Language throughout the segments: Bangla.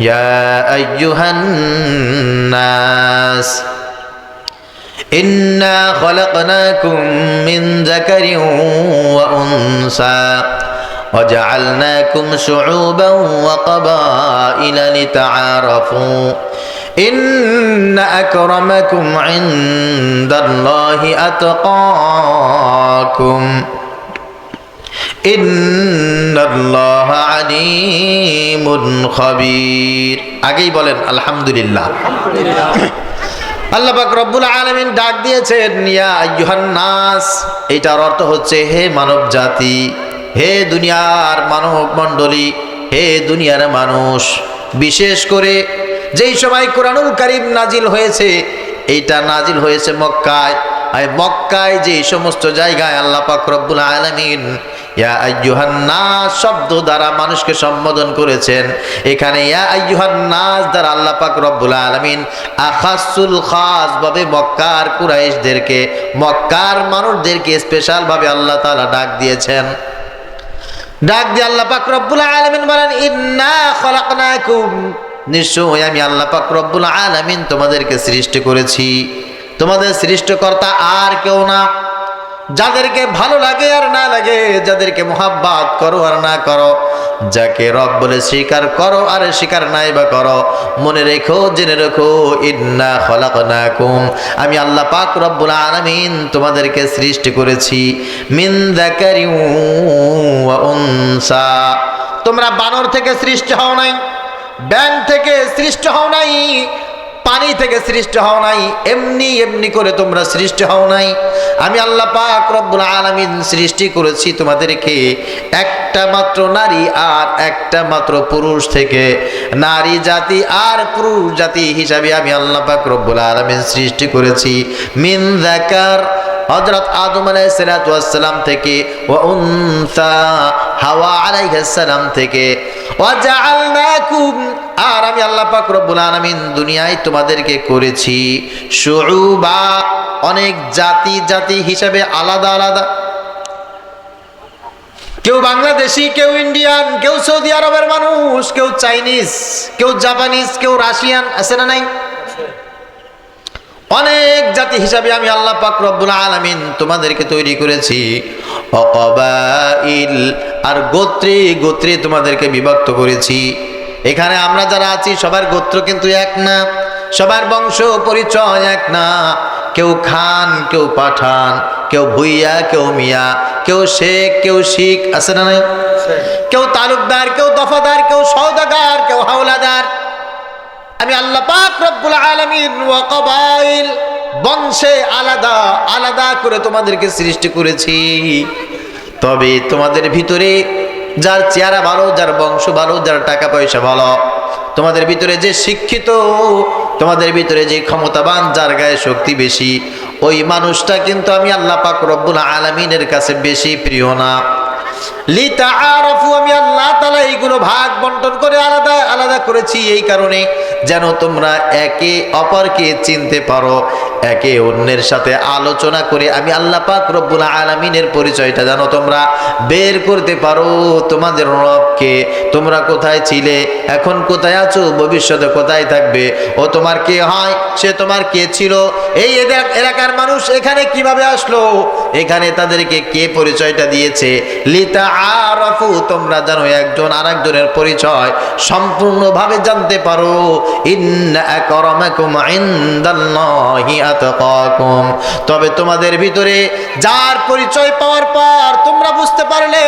يا أيها الناس إنا خلقناكم من ذكر وأنثى وجعلناكم شعوبا وقبائل لتعارفوا إن أكرمكم عند الله أتقاكم ইন্নাল্লাহ আলিমুন খবীর। আগেই বলেন আলহামদুলিল্লাহ। আল্লাহ পাক রব্বুল আলামিন ডাক দিয়েছেন ইয়া আইয়ুহান নাস। এটার অর্থ হচ্ছে হে মানব জাতি, হে দুনিয়ার মানব মণ্ডলী, হে দুনিয়ার মানুষ। বিশেষ করে যেই সময় কোরআনুল কারীম নাজিল হয়েছে, এইটা নাজিল হয়েছে মক্কায়। আর মক্কায় যে সমস্ত জায়গায় আল্লাহ পাক রব্বুল আলামিন ইয়া আইয়ুহান নাস শব্দ দ্বারা মানুষকে সম্বোধন করেছেন, এখানে ইয়া আইয়ুহান নাস দ্বারা আল্লাহ পাক রব্বুল আলামিন আখাসুল খাস ভাবে মক্কার কুরাইশদেরকে, মক্কার মানুষদেরকে স্পেশাল ভাবে আল্লাহ তাআলা ডাক দিয়েছেন। ডাক দিয়ে আল্লাহ পাক রব্বুল আলামিন বলেন ইন্না খলাকনাকুম, নিশ্চয় আমি আল্লাহ পাক রব্বুল আলামিন তোমাদেরকে সৃষ্টি করেছি। তোমাদের সৃষ্টিকর্তা আর কেউ না। যাদেরকে ভালো লাগে আর না লাগে, যাদেরকে মোহাব্বত করো আর না করো, যাকে রব বলে স্বীকার করো আর স্বীকার নাই বা করো, মনে রেখো, জেনে রেখো ইন্না খলাকনাকুম, আমি আল্লাহ পাক রব্বুল আলামিন তোমাদেরকে সৃষ্টি করেছি মিন যাকারিন ওয়া উনসা। তোমরা বানর থেকে সৃষ্টি হও নাই, ব্যাঙ থেকে সৃষ্টি হও নাই, পানি থেকে সৃষ্টি হও নাই, এমনি এমনি করে তোমরা সৃষ্টি হও নাই। আমি আল্লাহ পাক রব্বুল আলামিন সৃষ্টি করেছি তোমাদেরকে একটা মাত্র নারী আর একটা মাত্র পুরুষ থেকে। নারী জাতি আর পুরুষ জাতি হিসাবে আমি আল্লাহ পাক রব্বুল আলামিন সৃষ্টি করেছি মিন যাকার হযরত আদম আলাইহিস সালাতু ওয়াস সালাম থেকে, ওয়া উনসা হাওয়া আলাইহিস সালাম থেকে, ওয়া জাআলনাকুম, আর আমি আল্লাহ পাক রব্বুল আলামিন দুনিয়ায় তোমাদেরকে করেছি শুউবা, অনেক জাতি জাতি হিসাবে আলাদা আলাদা। কেউ বাংলাদেশি, কেউ ইন্ডিয়ান, কেউ সৌদি আরবের মানুষ, কেউ চাইনিজ, কেউ জাপানিজ, কেউ রাশিয়ান, আছে না নাই? অনেক জাতি হিসাবে আমি আল্লাহ পাক রব্বুল আলামিন তোমাদেরকে তৈরি করেছি। অকবাইল, আর গোত্রে গোত্রে তোমাদেরকে বিভক্ত করেছি। এখানে আমরা যারা আছি সবার গোত্র কিন্তু এক না, সবার বংশ পরিচয় এক না। কেউ খান, কেউ পাঠান, কেউ ভুইয়া, কেউ মিয়া, কেউ শেখ, কেউ শিখ, আছে না নাই? কেউ তালুকদার, কেউ দফাদার, কেউ সওদাগার, কেউ হাওলাদার। আমি আল্লাহ পাক রব্বুল আলামিন ওয়া কবাইল, বংশে আলাদা আলাদা করে তোমাদেরকে সৃষ্টি করেছি। তবে তোমাদের ভিতরে যার চেহারা ভালো, যার বংশ ভালো, যার টাকা পয়সা ভালো, তোমাদের ভিতরে যে শিক্ষিত, তোমাদের ভিতরে যে ক্ষমতাবান, যার গায়ে শক্তি বেশি, ওই মানুষটা কিন্তু আমি আল্লাহ পাক রব্বুল আলামিনের কাছে বেশি প্রিয় না। লিতাআরাফু, আমি আল্লাহ তাআলা এইগুলো ভাগ বন্টন করে আলাদা আলাদা করেছি এই কারণে যেন তোমরা একে অপরকে চিনতে পারো, একে অন্যের সাথে আলোচনা করে আমি আল্লাহ পাক রব্বুল আলামিনের পরিচয়টা যেন তোমরা বের করতে পারো। তোমাদের রবকে, তোমরা কোথায় ছিলে, এখন কোথায় আছো, ভবিষ্যতে কোথায় থাকবে, ও তোমার কে হয়, সে তোমার কে ছিল, এই এলাকার মানুষ এখানে কিভাবে আসলো, এখানে তাদেরকে কে পরিচয়টা দিয়েছে। লিতাআরাফু, তোমরা যেন একজন আরেকজনের পরিচয় সম্পূর্ণভাবে জানতে পারো। ইন্না আকরামাকুম ইনদাল্লাহি আতকাকুম, তবে তোমাদের ভিতরে যার পরিচয় পাওয়ার পর তোমরা বুঝতে পারলে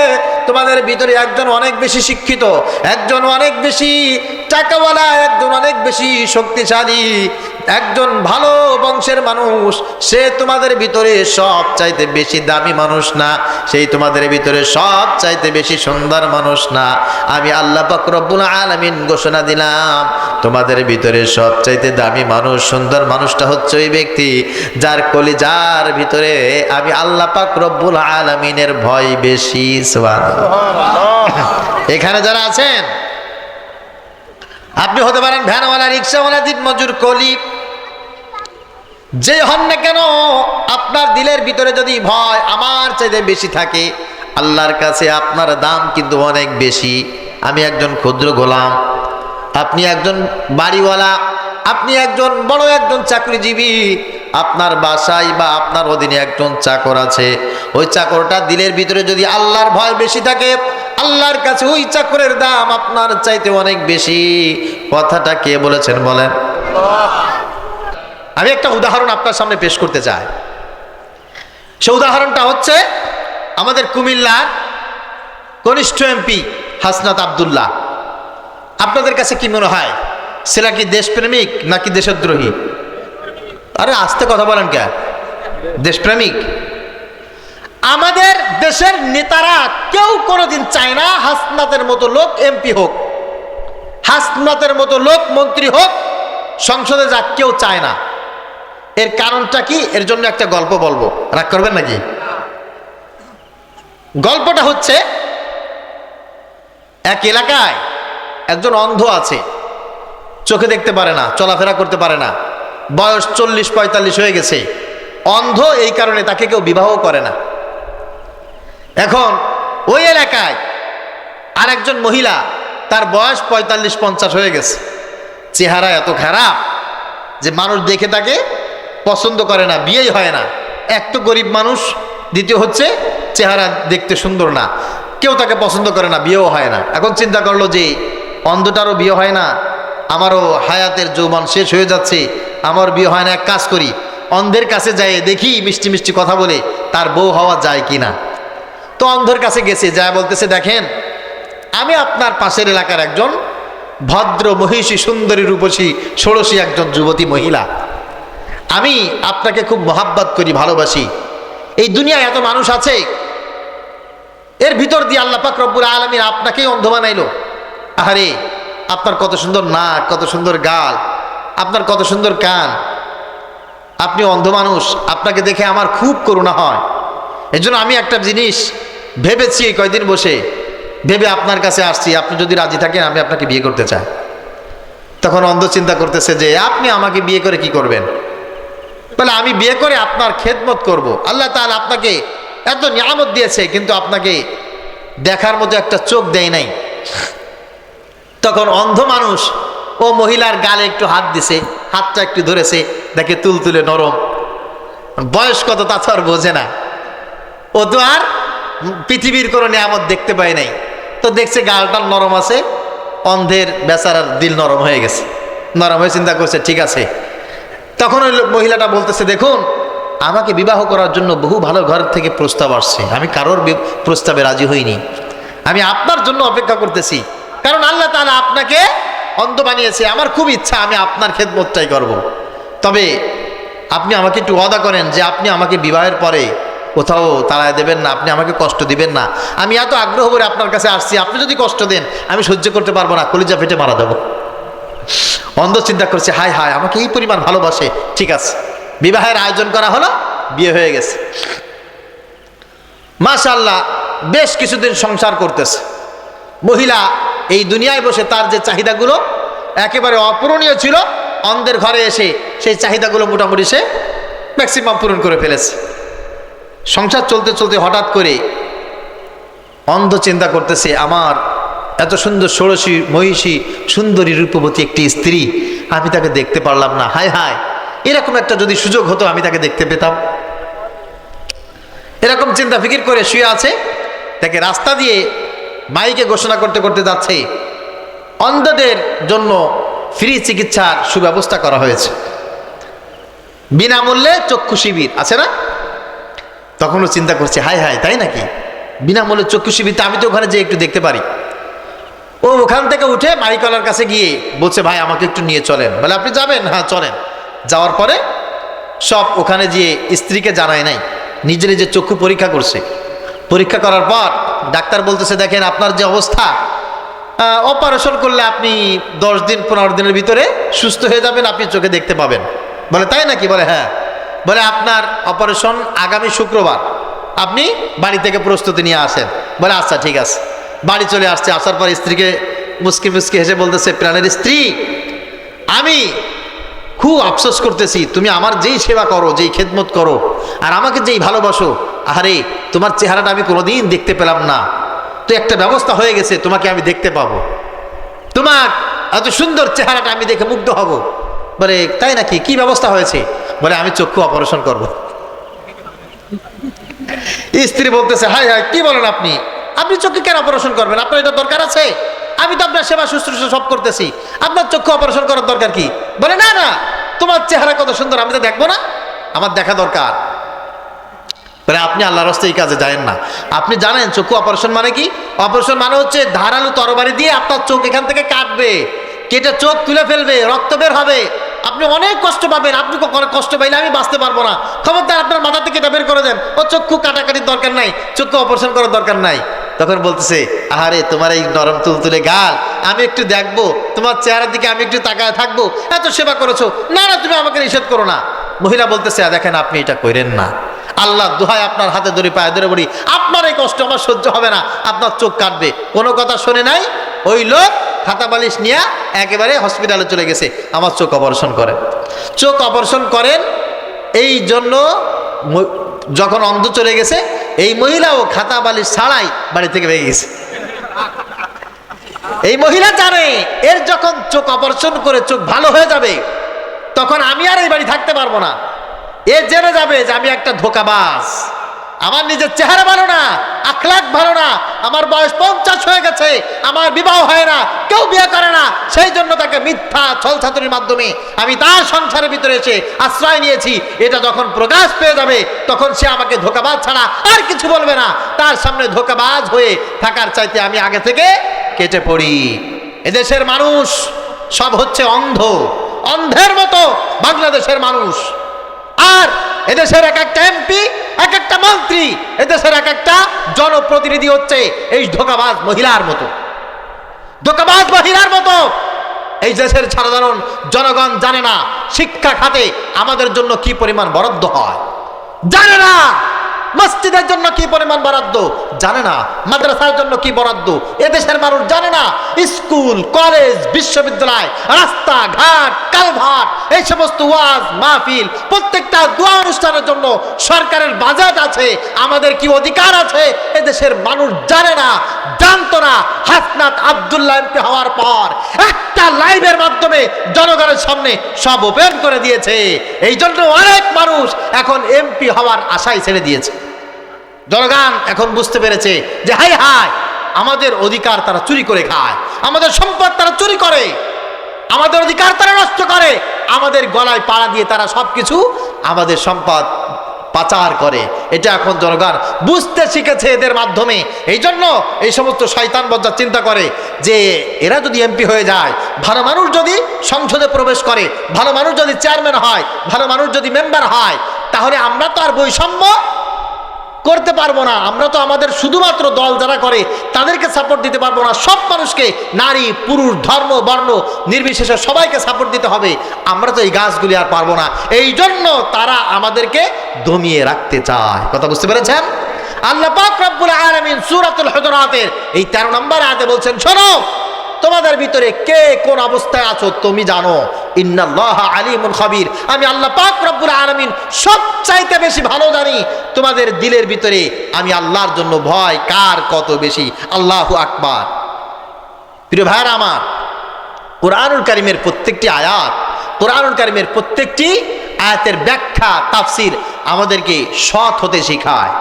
তোমাদের ভিতরে একজন অনেক বেশি শিক্ষিত, একজন অনেক বেশি টাকাওয়ালা, একজন অনেক বেশি শক্তিশালী, একজন ভালো বংশের মানুষ, সে তোমাদের ভিতরে সব চাইতে বেশি দামি মানুষ না, সেই তোমাদের ভিতরে সব চাইতে বেশি সুন্দর মানুষ না। আমি আল্লাহ পাক রব্বুল আলামিন ঘোষণা দিলাম তোমাদের ভিতরে সব চাইতে দামি মানুষ, সুন্দর মানুষটা হচ্ছে ওই ব্যক্তি যার কলিজার ভিতরে আমি আল্লাহ পাক রব্বুল আলামিনের ভয় বেশি। সুবহানাল্লাহ। এখানে যারা আছেন, আপনি হতে পারেন ভ্যানওয়ালা, রিক্সাওয়ালা, দিনমজুর, কলি, যে হন না কেন, আপনার দিলের ভিতরে যদি ভয় আমার চাইতে বেশি থাকে, আল্লাহর কাছে আপনার দাম কিন্তু অনেক বেশি। আমি একজন ক্ষুদ্র গোলাম, আপনি একজন বাড়িওয়ালা, আপনি একজন বড় একজন চাকরিজীবী, আপনার বাসায় বা আপনার অধীনে একজন চাকর আছে, ওই চাকরটা দিলের ভিতরে যদি আল্লাহর ভয় বেশি থাকে, আল্লাহর কাছে ওই চাকরের দাম আপনার চাইতে অনেক বেশি। কথাটা কে বলেছেন বলেন? আমি একটা উদাহরণ আপনার সামনে পেশ করতে চাই। সে উদাহরণটা হচ্ছে আমাদের কুমিল্লার কনিষ্ঠ এমপি হাসনাত আব্দুল্লাহ। আপনাদের কাছে কি মনে হয়, সেটা কি দেশপ্রেমিক নাকি দেশদ্রোহী? আরে আস্তে কথা বলেন কে? দেশপ্রেমিক। আমাদের দেশের নেতারা কেউ কোনোদিন চায় না হাসনাতের মতো লোক এমপি হোক, হাসনাতের মতো লোক মন্ত্রী হোক, সংসদে যাক, কেউ চায় না। এর কারণটা কি? এর জন্য একটা গল্প বলবো, রাগ করবেন নাকি? গল্পটা হচ্ছে, এক এলাকায় একজন অন্ধ আছে, চোখে দেখতে পারে না, চলাফেরা করতে পারে না, বয়স 40-45 হয়ে গেছে, অন্ধ, এই কারণে তাকে কেউ বিবাহ করে না। এখন ওই এলাকায় আরেকজন মহিলা, তার বয়স 45-50 হয়ে গেছে, চেহারা এত খারাপ যে মানুষ দেখে তাকে পছন্দ করে না, বিয়েই হয় না। এক তো গরিব মানুষ, দ্বিতীয় হচ্ছে চেহারা দেখতে সুন্দর না, কেউ তাকে পছন্দ করে না, বিয়েও হয় না। এখন চিন্তা করলো যে অন্ধটারও বিয়ে হয় না, আমারও হায়াতের যৌবন শেষ হয়ে যাচ্ছে, আমার বিয়ে হয় না, এক কাজ করি, অন্ধের কাছে যাই, দেখি মিষ্টি মিষ্টি কথা বলে তার বউ হওয়া যায় কিনা। তো অন্ধের কাছে গেছে, যায় বলতেছে, দেখেন আমি আপনার পাশের এলাকার একজন ভদ্র মহিষী সুন্দরী রূপসী ষোড়শী একজন যুবতী মহিলা, আমি আপনাকে খুব মহাব্বত করি, ভালোবাসি। এই দুনিয়ায় এত মানুষ আছে, এর ভিতর দিয়ে আল্লাহ পাক রব্বুল আলামিন আপনাকেই অন্ধ বানাইলো। আরে আপনার কত সুন্দর নাক, কত সুন্দর গাল, আপনার কত সুন্দর কান, আপনি অন্ধ মানুষ, আপনাকে দেখে আমার খুব করুণা হয়। এজন্য আমি একটা জিনিস ভেবেছি, কয়দিন বসে ভেবে আপনার কাছে আসছি, আপনি যদি রাজি থাকেন আমি আপনাকে বিয়ে করতে চাই। তখন অন্ধ চিন্তা করতেছে যে আপনি আমাকে বিয়ে করে কি করবেন? বলে আমি বিয়ে করে আপনার খেদমত করব। আল্লাহ তাআলা আপনাকে এত নিয়ামত দিয়েছে, কিন্তু আপনাকে দেখার মতো একটা চোখ দেয় নাই। তখন অন্ধ মানুষ ও মহিলার গালে একটু হাত দিছে, হাতটা একটু ধরেছে, দেখে তুলতুলে নরম, বয়স কত তা তো আর বোঝে না, ও তো আর পৃথিবীর কোনো নিয়ামত দেখতে পায় নাই। তো দেখছে গালটা নরম আছে, অন্ধের বেচারার দিল নরম হয়ে গেছে, নরম হয়ে চিন্তা করছে ঠিক আছে। তখন ওই মহিলাটা বলতেছে, দেখুন আমাকে বিবাহ করার জন্য বহু ভালো ঘর থেকে প্রস্তাব আসছে, আমি কারোর প্রস্তাবে রাজি হইনি, আমি আপনার জন্য অপেক্ষা করতেছি, কারণ আল্লাহ তাআলা আপনাকে অন্ধ বানিয়েছে, আমার খুব ইচ্ছা আমি আপনার খেদমতটাই করব। তবে আপনি আমাকে একটু ওয়াদা করেন যে আপনি আমাকে বিবাহের পরে কোথাও তাড়ায় দেবেন না, আপনি আমাকে কষ্ট দিবেন না, আমি এত আগ্রহ করে আপনার কাছে আসছি, আপনি যদি কষ্ট দেন আমি সহ্য করতে পারবো না, কলিজা ফেটে মারা যাবো। অন্ধ চিন্তা করছে, হায় হায় আমাকে এই পরিমাণ ভালোবাসে, ঠিক আছে। বিবাহের আয়োজন করা হলো, বিয়ে হয়ে গেছে, মাশাআল্লাহ বেশ কিছুদিন সংসার করতেছে। মহিলা এই দুনিয়ায় বসে তার যে চাহিদাগুলো একেবারে অপূরণীয় ছিল, অন্ধের ঘরে এসে সেই চাহিদাগুলো মোটামুটি সে ম্যাক্সিমাম পূরণ করে ফেলেছে। সংসার চলতে চলতে হঠাৎ করে অন্ধ চিন্তা করতেছে, আমার এত সুন্দর ষোড়শী মহিষী সুন্দরী রূপবতী একটি স্ত্রী, আমি তাকে দেখতে পারলাম না, হায় হায় এরকম একটা যদি সুযোগ হতো আমি তাকে দেখতে পেতাম। এরকম চিন্তা ফিকির করে শুয়ে আছে, তাকে রাস্তা দিয়ে মাইকে ঘোষণা করতে করতে যাচ্ছে, অন্ধদের জন্য ফ্রি চিকিৎসার সুব্যবস্থা করা হয়েছে, বিনামূল্যে চক্ষু শিবির আছে না। তখনও চিন্তা করছে, হায় হায় তাই নাকি, বিনামূল্যে চক্ষু শিবির, আমি তো ওখানে যে একটু দেখতে পারি। ও ওখান থেকে উঠে মাইকওয়ালার কাছে গিয়ে বলছে, ভাই আমাকে একটু নিয়ে চলেন। বলে আপনি যাবেন? হ্যাঁ চলেন। যাওয়ার পরে সব ওখানে গিয়ে স্ত্রীকে জানায় নাই, নিজে নিজে চক্ষু পরীক্ষা করছে। পরীক্ষা করার পর ডাক্তার বলতেছে, দেখেন আপনার যে অবস্থা, অপারেশন করলে আপনি 10 দিন 15 দিনের ভিতরে সুস্থ হয়ে যাবেন, আপনি চোখে দেখতে পাবেন। বলে তাই নাকি? বলে হ্যাঁ। বলে আপনার অপারেশন আগামী শুক্রবার, আপনি বাড়ি থেকে প্রস্তুতি নিয়ে আসেন। বলে আচ্ছা ঠিক আছে। বাড়ি চলে আসছে, আসার পর স্ত্রীকে মুসকি মুসকি হেসে বলতেছে, প্রাণের স্ত্রী আমি খুব আফসোস করতেছি, তুমি আমার যেই সেবা করো, যেই খেদমত করো, আর আমাকে যেই ভালোবাসো, আরে তোমার চেহারাটা আমি কোনোদিন দেখতে পেলাম না, তো একটা ব্যবস্থা হয়ে গেছে, তোমাকে আমি দেখতে পাবো। তোমার এত সুন্দর চেহারাটা আমি দেখে মুগ্ধ হব। বলে তাই নাকি, কি ব্যবস্থা হয়েছে? বলে আমি চক্ষু অপারেশন করব। স্ত্রী বলতেছে হাই হাই, কি বলেন আপনি? আপনি চক্ষু কেন অপারেশন করবেন? আপনার এটা দরকার আছে? আমি তো আপনার সেবা শুশ্রূষা সব করতেছি, আপনার চক্ষু অপারেশন করার দরকার কি? বলে না না, তোমার চেহারা কত সুন্দর, আমি তো দেখবো না? আমার দেখা দরকার। বলে আপনি আল্লাহর রাস্তায় এই কাজে যায়েন না। আপনি জানেন চক্ষু অপারেশন মানে কি? অপারেশন মানে হচ্ছে ধারালো তরবারি দিয়ে আপনার চোখ এখান থেকে কাটবে, কেটে চোখ তুলে ফেলবে, রক্ত বের হবে, আপনি অনেক কষ্ট পাবেন। আপনি কষ্ট পাইলে আমি বাঁচতে পারবো না। খবরদার আপনার মাথা থেকে এটা বের করে দেন। ও চক্ষু কাটাকাটির দরকার নাই, চক্ষু অপারেশন করার দরকার নাই। তখন বলতেছে আহারে তোমার এই নরম তুলতুলে গাল, আমি একটু দেখবো, তোমার চেহারার দিকে আমি একটু তাকায় থাকবো, এত সেবা করেছো, না না তুমি আমাকে নিষেধ করো না। মহিলা বলতেছে দেখেন আপনি এটা করেন না, আল্লাহ দোহাই আপনার হাতে ধরে পায়ে ধরে বলি, আপনার এই কষ্ট আমার সহ্য হবে না, আপনার চোখ কাটবে। কোনো কথা শোনে নাই, ওই লোক খাতা বালিশ নিয়ে একেবারে হসপিটালে চলে গেছে, আমার চোখ অপারেশন করেন। চোখ অপারেশন করেন এই জন্য যখন অন্ধ চলে গেছে, এই মহিলাও খাতা বালিশ ছাড়াই বাড়ি থেকে বেরিয়ে গেছে। এই মহিলা জানে এর যখন চোখ অপারেশন করে চোখ ভালো হয়ে যাবে, তখন আমি আর এই বাড়ি থাকতে পারবো না। এ জেনে যাবে যে আমি একটা ধোঁকাবাজ, আমার নিজের চেহারা ভালো না, আখলাক ভালো না, আমার বয়স 50 হয়ে গেছে, আমার বিবাহ হয় না, কেউ বিয়ে করে না, সেই জন্য তাকে মিথ্যা ছলছাতুরির মাধ্যমে আমি তার সংসারের ভিতরে এসে আশ্রয় নিয়েছি। এটা যখন প্রকাশ পেয়ে যাবে, তখন সে আমাকে ধোঁকাবাজ ছাড়া আর কিছু বলবে না। তার সামনে ধোঁকাবাজ হয়ে থাকার চাইতে আমি আগে থেকে কেটে পড়ি। এদেশের মানুষ সব হচ্ছে অন্ধ, অন্ধের মতো বাংলাদেশের মানুষ। আর এদেশের এক একটা এমপি, এক একটা মন্ত্রী, এদেশের এক একটা জনপ্রতিনিধি হচ্ছে এই ধোঁকাবাজ মহিলার মতো, ধোঁকাবাজ মহিলার মতো। এই দেশের সাধারণ জনগণ জানে না শিক্ষা খাতে আমাদের জন্য কি পরিমাণ বরাদ্দ হয়, জানে না মসজিদের জন্য কি পরিমাণ বরাদ্দ, জানে না মাদ্রাসার জন্য কি বরাদ্দ। এদেশের মানুষ জানে না স্কুল, কলেজ, বিশ্ববিদ্যালয়, রাস্তাঘাট, কালভার্ট, এই সমস্ত ওয়াজ মাহফিল, প্রত্যেকটা দোয়া অনুষ্ঠানের জন্য সরকারের বাজেট আছে, আমাদের কি অধিকার আছে, এদেশের মানুষ জানে না, জানতো না। হাসনাত আব্দুল্লাহ এমপি হওয়ার পর একটা লাইভের মাধ্যমে জনগণের সামনে সব ওপেন করে দিয়েছে। এই জন্য অনেক মানুষ এখন এমপি হওয়ার আশায় ছেড়ে দিয়েছে। জনগণ এখন বুঝতে পেরেছে যে হাই হাই আমাদের অধিকার তারা চুরি করে খায়, আমাদের সম্পদ তারা চুরি করে, আমাদের অধিকার তারা নষ্ট করে, আমাদের গলায় পাড়া দিয়ে তারা সবকিছু আমাদের সম্পদ পাচার করে। এটা এখন জনগণ বুঝতে শিখেছে এদের মাধ্যমে। এই জন্য এই সমস্ত শয়তান বজ্জাত চিন্তা করে যে এরা যদি এমপি হয়ে যায়, ভালো মানুষ যদি সংসদে প্রবেশ করে, ভালো মানুষ যদি চেয়ারম্যান হয়, ভালো মানুষ যদি মেম্বার হয়, তাহলে আমরা তো আর বৈষম্য করতে পারবো না, আমরা তো আমাদের শুধুমাত্র দল যারা করে তাদেরকে সাপোর্ট দিতে পারবো না, সব মানুষকে, নারী পুরুষ ধর্ম বর্ণ নির্বিশেষে সবাইকে সাপোর্ট দিতে হবে। আমরা তো এই গাছগুলি আর পারবো না, এই জন্য তারা আমাদেরকে দমিয়ে রাখতে চায়। কথা বুঝতে পেরেছেন? আল্লাহ পাক রব্বুল আলামিন সূরাতুল হুজুরাতের এই 13 নম্বর আয়াতে বলছেন, শোনো তোমাদের ভিতরে কে কোন অবস্থায় আছো তুমি জানো, ইন্নাল্লাহা আলিমুন খাবীর, আমি আল্লাহ পাক রব্বুল আলামিন সবচাইতে বেশি ভালো জানি তোমাদের দিলের ভিতরে আমি আল্লাহর জন্য ভয় কার কত বেশি। আল্লাহু আকবার। প্রিয় ভাইরা আমার, কোরআনুল কারীমের প্রত্যেকটি আয়াত, কোরআনুল কারীমের প্রত্যেকটি আয়াতের ব্যাখ্যা তাফসীর আমাদেরকে সৎ হতে শেখায়,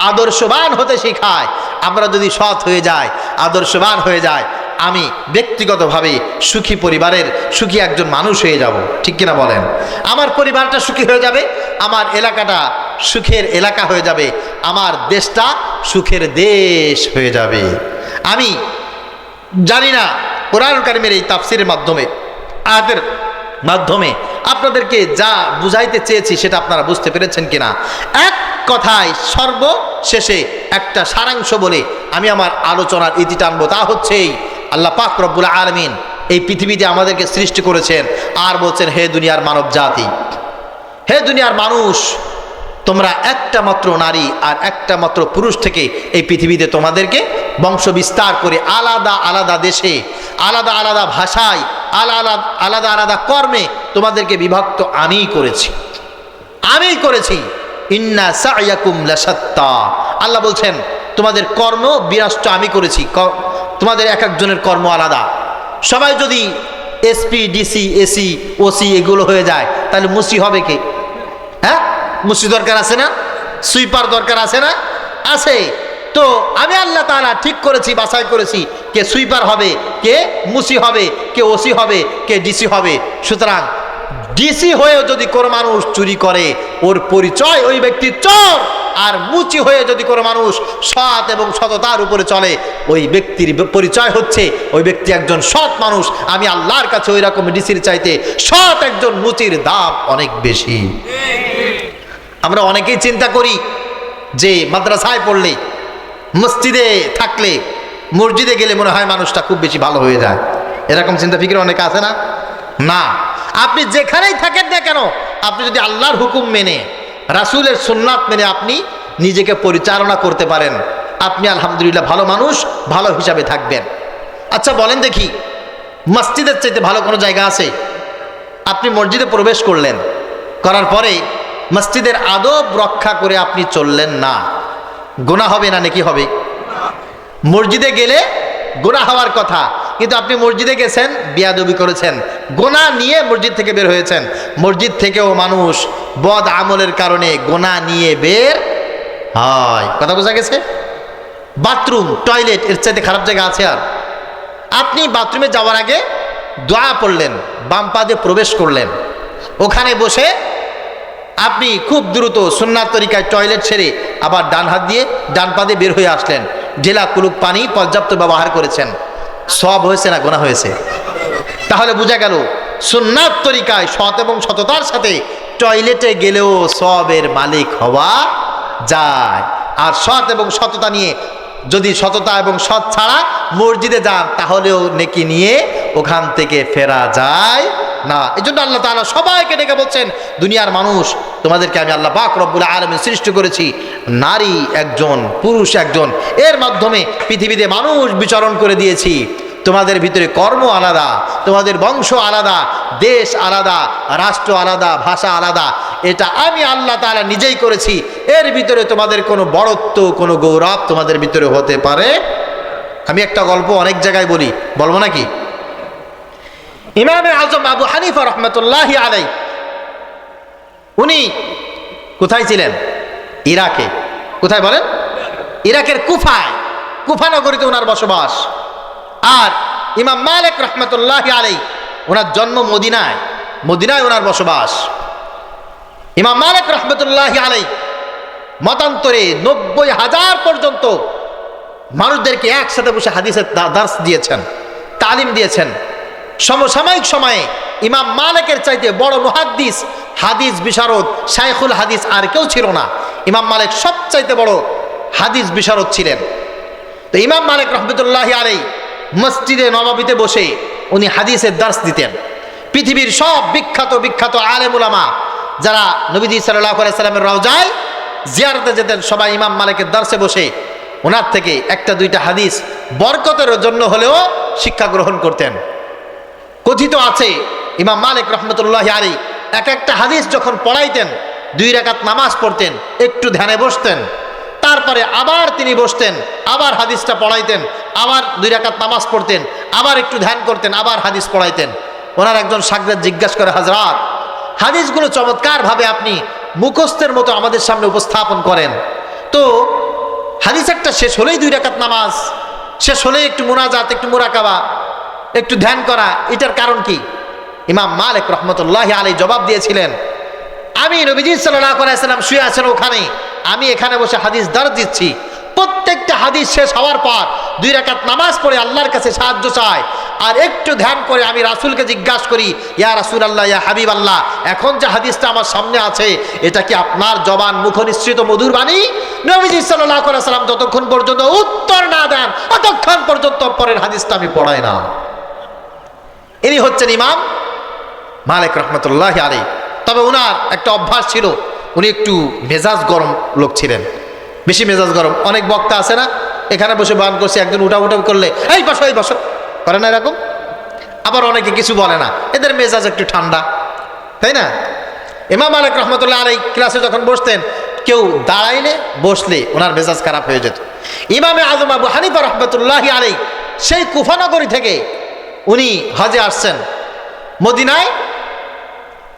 আদর্শবান হতে শেখায়। আমরা যদি সৎ হয়ে যাই, আদর্শবান হয়ে যায়, আমি ব্যক্তিগতভাবে সুখী পরিবারের সুখী একজন মানুষ হয়ে যাব। ঠিক কিনা বলেন? আমার পরিবারটা সুখী হয়ে যাবে, আমার এলাকাটা সুখের এলাকা হয়ে যাবে, আমার দেশটা সুখের দেশ হয়ে যাবে। আমি জানি না কোরআনুল কারীমের এই তাফসীরের মাধ্যমে, আয়াতের মাধ্যমে আপনাদেরকে যা বুঝাইতে চেয়েছি সেটা আপনারা বুঝতে পেরেছেন কিনা। এক কথায় সর্বশেষে একটা সারাংশ বলে আমি আমার আলোচনার ইতি টানবো, তা হচ্ছে আল্লাহ পাক রব্বুল আলামিন এই পৃথিবীতে আমাদেরকে সৃষ্টি করেছেন আর বলছেন, হে দুনিয়ার মানব জাতি, হে দুনিয়ার মানুষ, তোমরা একটা মাত্র নারী আর একটা মাত্র পুরুষ থেকে এই পৃথিবীতে তোমাদেরকে বংশ বিস্তার করে আলাদা আলাদা দেশে, আলাদা আলাদা ভাষায়, আলাদা আলাদা আলাদা কর্মে তোমাদেরকে বিভক্ত আমিই করেছি, আমিই করেছি। ইন্না সা'য়াকুম লাশাত্তা, আল্লাহ বলছেন তোমাদের কর্ম বিরাষ্ট আমি করেছি, তোমাদের এক একজনের কর্ম আলাদা। সবাই যদি এসপি, ডিসি, এসি, ওসি এগুলো হয়ে যায়, তাহলে মুসি হবে কে? হ্যাঁ, মুসি দরকার আছে না? সুইপার দরকার আছে না? আছে। তো আমি আল্লাহ তাআলা ঠিক করেছি, বাছাই করেছি কে সুইপার হবে, কে মুসি হবে, কে ওসি হবে, কে ডিসি হবে। সুতরাং ডিসি হয়েও যদি কোনো মানুষ চুরি করে, ওর পরিচয় ওই ব্যক্তির চোর। আর মুচি হয়ে যদি কোনো মানুষ সৎ এবং সততার উপরে চলে, ওই ব্যক্তির পরিচয় হচ্ছে ওই ব্যক্তি একজন সৎ মানুষ। আমি আল্লাহর কাছে ওই রকম ডিসির চাইতে সৎ একজন মুচির দাম অনেক বেশি। আমরা অনেকেই চিন্তা করি যে মাদ্রাসায় পড়লে, মসজিদে থাকলে, মসজিদে গেলে মনে হয় মানুষটা খুব বেশি ভালো হয়ে যায়। এরকম চিন্তা ফিকির অনেকে আছে না? না, আপনি যেখানেই থাকেন না কেন, আপনি যদি আল্লাহর হুকুম মেনে, রাসূলের সুন্নাত মেনে আপনি নিজেকে পরিচালনা করতে পারেন, আপনি আলহামদুলিল্লাহ ভালো মানুষ, ভালো হিসাবে থাকবেন। আচ্ছা বলেন দেখি, মসজিদের চাইতে ভালো কোনো জায়গা আছে? আপনি মসজিদে প্রবেশ করলেন, করার পরে মসজিদের আদব রক্ষা করে আপনি চললেন না, গুনাহ হবে না নেকি হবে? মসজিদে গেলে গুনাহ হওয়ার কথা, কিন্তু আপনি মসজিদে গেছেন, বেয়াদবি করেছেন, গুনাহ নিয়ে মসজিদ থেকে বের হয়েছেন। মসজিদ থেকেও মানুষ বদ আমলের কারণে গুনাহ নিয়ে বের হয়। কথা বোঝা গেছে? বাথরুম, টয়লেট এর চাইতে খারাপ জায়গা আছে আর? আপনি বাথরুমে যাওয়ার আগে দোয়া পড়লেন, বাম পা দিয়ে প্রবেশ করলেন, ওখানে বসে আপনি খুব দ্রুত সুন্নাত তরিকায় টয়লেট ছেড়ে আবার ডান হাত দিয়ে ডান পা দিয়ে বের হয়ে আসলেন, ঢেলা কুলুক পানি পর্যাপ্ত ব্যবহার করেছেন, সওয়াব হয়েছে না গুনাহ হয়েছে? তাহলে বোঝা গেল সুন্নাত তরিকায় সৎ এবং সততার সাথে টয়লেটে গেলেও সওয়াবের মালিক হওয়া যায়। আর সৎ এবং সততা নিয়ে, যদি সততা এবং সৎ ছাড়া মসজিদে যান, তাহলেও নেকি নিয়ে ওখান থেকে ফেরা যায় না। এই জন্য আল্লাহ তাআলা সবাইকে ডেকে বলছেন, দুনিয়ার মানুষ, তোমাদেরকে আমি আল্লাহ পাক রব্বুল আলামিন সৃষ্টি করেছি, নারী একজন, পুরুষ একজন, এর মাধ্যমে পৃথিবীতে মানুষ বিচরণ করে দিয়েছি। তোমাদের ভিতরে কর্ম আলাদা, তোমাদের বংশ আলাদা, দেশ আলাদা, রাষ্ট্র আলাদা, ভাষা আলাদা, এটা আমি আল্লাহ তাআলা নিজেই করেছি। এর ভিতরে তোমাদের কোনো বড়ত্ব, কোনো গৌরব তোমাদের ভিতরে হতে পারে। আমি একটা গল্প অনেক জায়গায় বলি, বলবো নাকি? ইমামে আজম আবু হানিফা রহমতুল্লাহি আলাইহি, উনি কোথায় ছিলেন? ইরাকে। কোথায় বলেন? ইরাকের কুফায়, কুফা নগরীতে ওনার বসবাস। আর ইমাম মালিক রহমতুল্লাহি আলাইহি, ওনার জন্ম মদিনায়, মদিনায় ওনার বসবাস। ইমাম মালিক রহমতুল্লাহি আলাইহি মতান্তরে 90,000 পর্যন্ত মানুষদেরকে একসাথে বসে হাদিসের দার্স দিয়েছেন, তালিম দিয়েছেন। সমসাময়িক সময়ে ইমাম মালিকের চাইতে বড় মুহাদ্দিস, হাদিস বিশারদ, শাইখুল হাদিস আর কেউ ছিল না। ইমাম মালিক সবচাইতে বড় হাদিস বিশারদ ছিলেন। তো ইমাম মালিক রহমতুল্লাহি আলাইহি মসজিদে নববীতে বসে উনি হাদিসের দার্স দিতেন। পৃথিবীর সব বিখ্যাত বিখ্যাত আলেম উলামা যারা নবীজি সাল্লাল্লাহু আলাইহি সাল্লামের রওজায় জিয়ারতে যেতেন, সবাই ইমাম মালিকের দার্সে বসে ওনার থেকে একটা দুইটা হাদিস বরকতের জন্য হলেও শিক্ষা গ্রহণ করতেন। কথিত আছে ইমাম মালিক রহমতুল্লাহি আলাইহি এক একটা হাদিস যখন পড়াইতেন, 2 রাকাত নামাজ পড়তেন, একটু ধ্যানে বসতেন, তারপরে আবার তিনি বসতেন, আবার হাদিসটা পড়াইতেন, আবার 2 রাকাত নামাজ পড়তেন, আবার একটু ধ্যান করতেন, আবার হাদিস পড়াইতেন। ওনার একজন শাগরেদ জিজ্ঞাসা করে, হযরত, হাদিসগুলো চমৎকারভাবে আপনি মুখস্থের মতো আমাদের সামনে উপস্থাপন করেন, তো হাদিস একটা শেষ হলেই 2 রাকাত নামাজ, শেষ হলেই একটু মুনাজাত, একটু মুরাকাবা, একটু ধ্যান করা, এটার কারণ কি? ইমাম মালিক রহমতুল্লাহি আলাইহি জবাব দিয়েছিলেন, আমি নবীজি সাল্লাল্লাহু আলাইহি সাল্লাম শুয়ে আছেন ওখানে, আমি এখানে বসে হাদিস দার্স দিচ্ছি, প্রত্যেকটা হাদিস শেষ হওয়ার পর 2 রাকাত নামাজ পড়ে আল্লাহর কাছে সাহায্য চাই, আর একটু ধ্যান করে আমি রাসূলকে জিজ্ঞাসা করি, ইয়া রাসূলুল্লাহ, ইয়া হাবিবাল্লাহ, এখন যে হাদিসটা আমার সামনে আছে, এটা কি আপনার জবান মুখ নিঃসৃত মধুর বাণী? নবীজি সাল্লাল্লাহু আলাইহি সাল্লাম যতক্ষণ পর্যন্ত উত্তর না দেন, ততক্ষণ পর্যন্ত পরের হাদিসটা আমি পড়াই না। ইনি হচ্ছেন ইমাম মালিক রহমতুল্লাহি আলাইহি। তবে ওনার একটা অভ্যাস ছিল, উনি একটু মেজাজ গরম লোক ছিলেন, বেশি মেজাজ গরম। অনেক বক্তা আছে না, এখানে বসে বয়ান করছে, একজন উঠা করলে এই বসো, এই বসো, করে না এরকম। আবার অনেকে কিছু বলে না, এদের মেজাজ একটু ঠান্ডা, তাই না? ইমাম মালিক রহমতুল্লাহ আলাইহি ক্লাসে যখন বসতেন, কেউ দাঁড়াইলে বসলে ওনার মেজাজ খারাপ হয়ে যেত। ইমামে আজম আবু হানিফা রহমতুল্লাহি আলাইহি সেই কুফা নগরী থেকে উনি হজে আসছেন, মদিনায়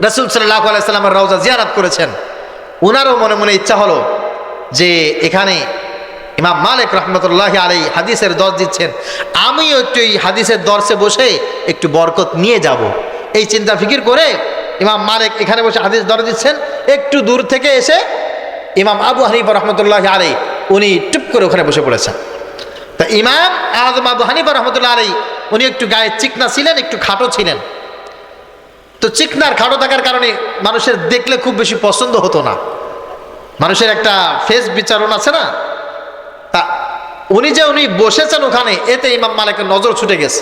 রাসূল সাল্লাল্লাহু আলাইহি সাল্লামের রওজা জিয়ারত করেছেন। ওনারও মনে মনে ইচ্ছা হলো যে এখানে ইমাম মালিক রহমতুল্লাহি আলাইহি হাদিসের দর্শ দিচ্ছেন, আমিও একটু এই হাদিসের দর্শে বসে একটু বরকত নিয়ে যাব। এই চিন্তা ফিকির করে ইমাম মালিক এখানে বসে হাদিস দর্শ দিচ্ছেন। একটু দূর থেকে এসে ইমাম আবু হানিফা রহমতুল্লাহি আলাইহি উনি টুপ করে ওখানে বসে পড়েছেন। তা ইমাম আযম আবু হানিফা রহমতুল্লাহি আলাইহি উনি একটু গায়ে চিকনা ছিলেন, একটু খাটো ছিলেন। তো চিকনার খাটো থাকার কারণে মানুষের দেখলে খুব বেশি পছন্দ হতো না। মানুষের একটা ফেস বিচারণ আছে না, তা উনি বসেছেন ওখানে, এতে ইমাম মালিকের নজর ছুটে গেছে।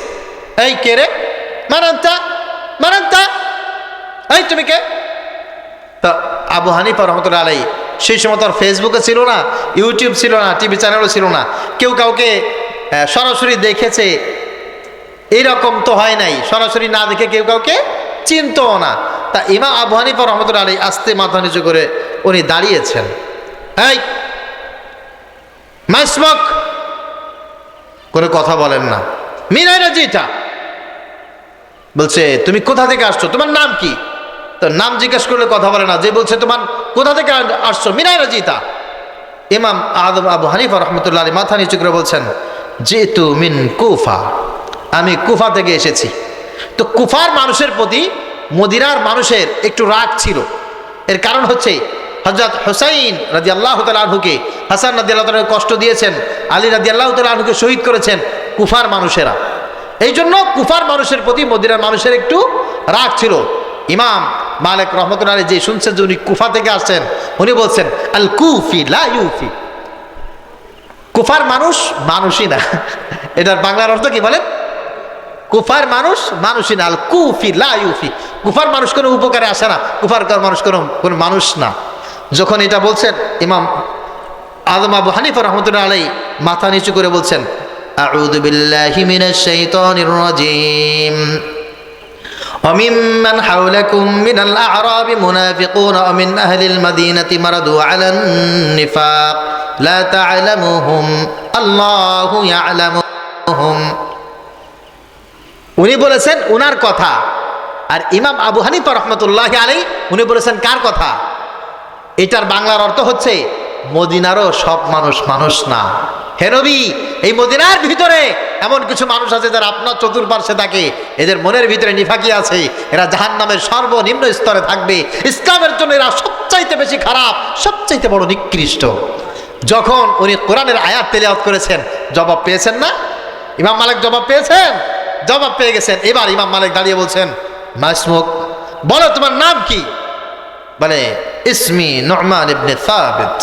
এই কে রে, মানান্তা মানান্তা, এই তুমি কে? তা আবু হানিফা রহমতুল্লাহ আলাইহি সেই সময় তো আর ফেসবুকে ছিল না, ইউটিউব ছিল না, টিভি চ্যানেলও ছিল না, কেউ কাউকে সরাসরি দেখেছে এইরকম তো হয় নাই, সরাসরি না দেখে কেউ কাউকে চিনতও না। তা ইমাম আবু হানিফা রহমতুল্লাহ আলাইহি আস্তে মাথা নিচু করে উনি দাঁড়িয়েছেন। এই মাসমক, কোনো কথা বলেন না। মিনাই রাজিতা, বলছে তুমি কোথা থেকে আসছো, তোমার নাম কি? তো নাম জিজ্ঞেস করলে কথা বলে না, যে বলছে তোমার কোথা থেকে আসছো, মিনাই রাজিতা। ইমাম আযম আবু হানিফা রহমতুল্লাহ আলাইহি মাথা নিচু করে বলছেন, জিতু মিন কুফা, আমি কুফা থেকে এসেছি। তো কুফার মানুষের প্রতি মদিনার মানুষের একটু রাগ ছিল। এর কারণ হচ্ছে হযরত হুসাইন রাদিয়াল্লাহু তাআলা আনহুকে, হাসান রাদিয়াল্লাহু তাআলা কষ্ট দিয়েছেন, আলী রাদিয়াল্লাহু তাআলা আনহুকে শহীদ করেছেন কুফার মানুষেরা। এই জন্য কুফার মানুষের প্রতি মদিনার মানুষের একটু রাগ ছিল। ইমাম মালিক রহমতুল্লাহ আলাইহি যে শুনছেন যে উনি কুফা থেকে আসছেন, উনি বলছেন আল কুফি লা ইউফি, কুফার মানুষ মানুষই না। এটার বাংলার অর্থ কি বলেন? কুফার মানুষ মানুষই না, আল কুফি লা ইউফি, কুফার মানুষ কোনো উপকারে আসে না, কুফার মানুষ কোনো মানুষ না। যখন এটা বলছেন ইমাম আযম আবু হানিফা রহমতুল্লাহ আলাইহি মাথা নিচু করে বলছেন, আউযু বিল্লাহি মিনাশ শাইতানির রাজীম, وممن حولكم من الأعراب منافقون ومن أهل المدينة مردوا على النفاق لا تعلمهم الله يعلمهم। উনি বলেছেন উনার কথা, আর ইমাম আবু হানিফা রহমতুল্লাহি আলাইহি উনি বলেছেন কার কথা? এটার বাংলার অর্থ হচ্ছে মদিনারও সব মানুষ মানুষ না। হে নবী, এই মদিনার ভিতরে এমন কিছু মানুষ আছে যারা আপনার চতুর্পার্শ্বে থাকে, এদের মনের ভিতরে নিফাকি আছে, এরা জাহান্নামের সর্বনিম্ন স্তরে থাকবে, ইসলামের জন্য এরা সবচাইতে বেশি খারাপ, সবচাইতে বড় নিকৃষ্ট। যখন উনি কোরআনের আয়াত তেলাওয়াত করেছেন, জবাব পেয়েছেন না? ইমাম মালিক জবাব পেয়েছেন, জবাব পেয়ে গেছেন। এবার ইমাম মালিক দাঁড়িয়ে বলছেন, মাসমুক, বলো তোমার নাম কি? বলে ইসমি নুমান ইবনে সাবিত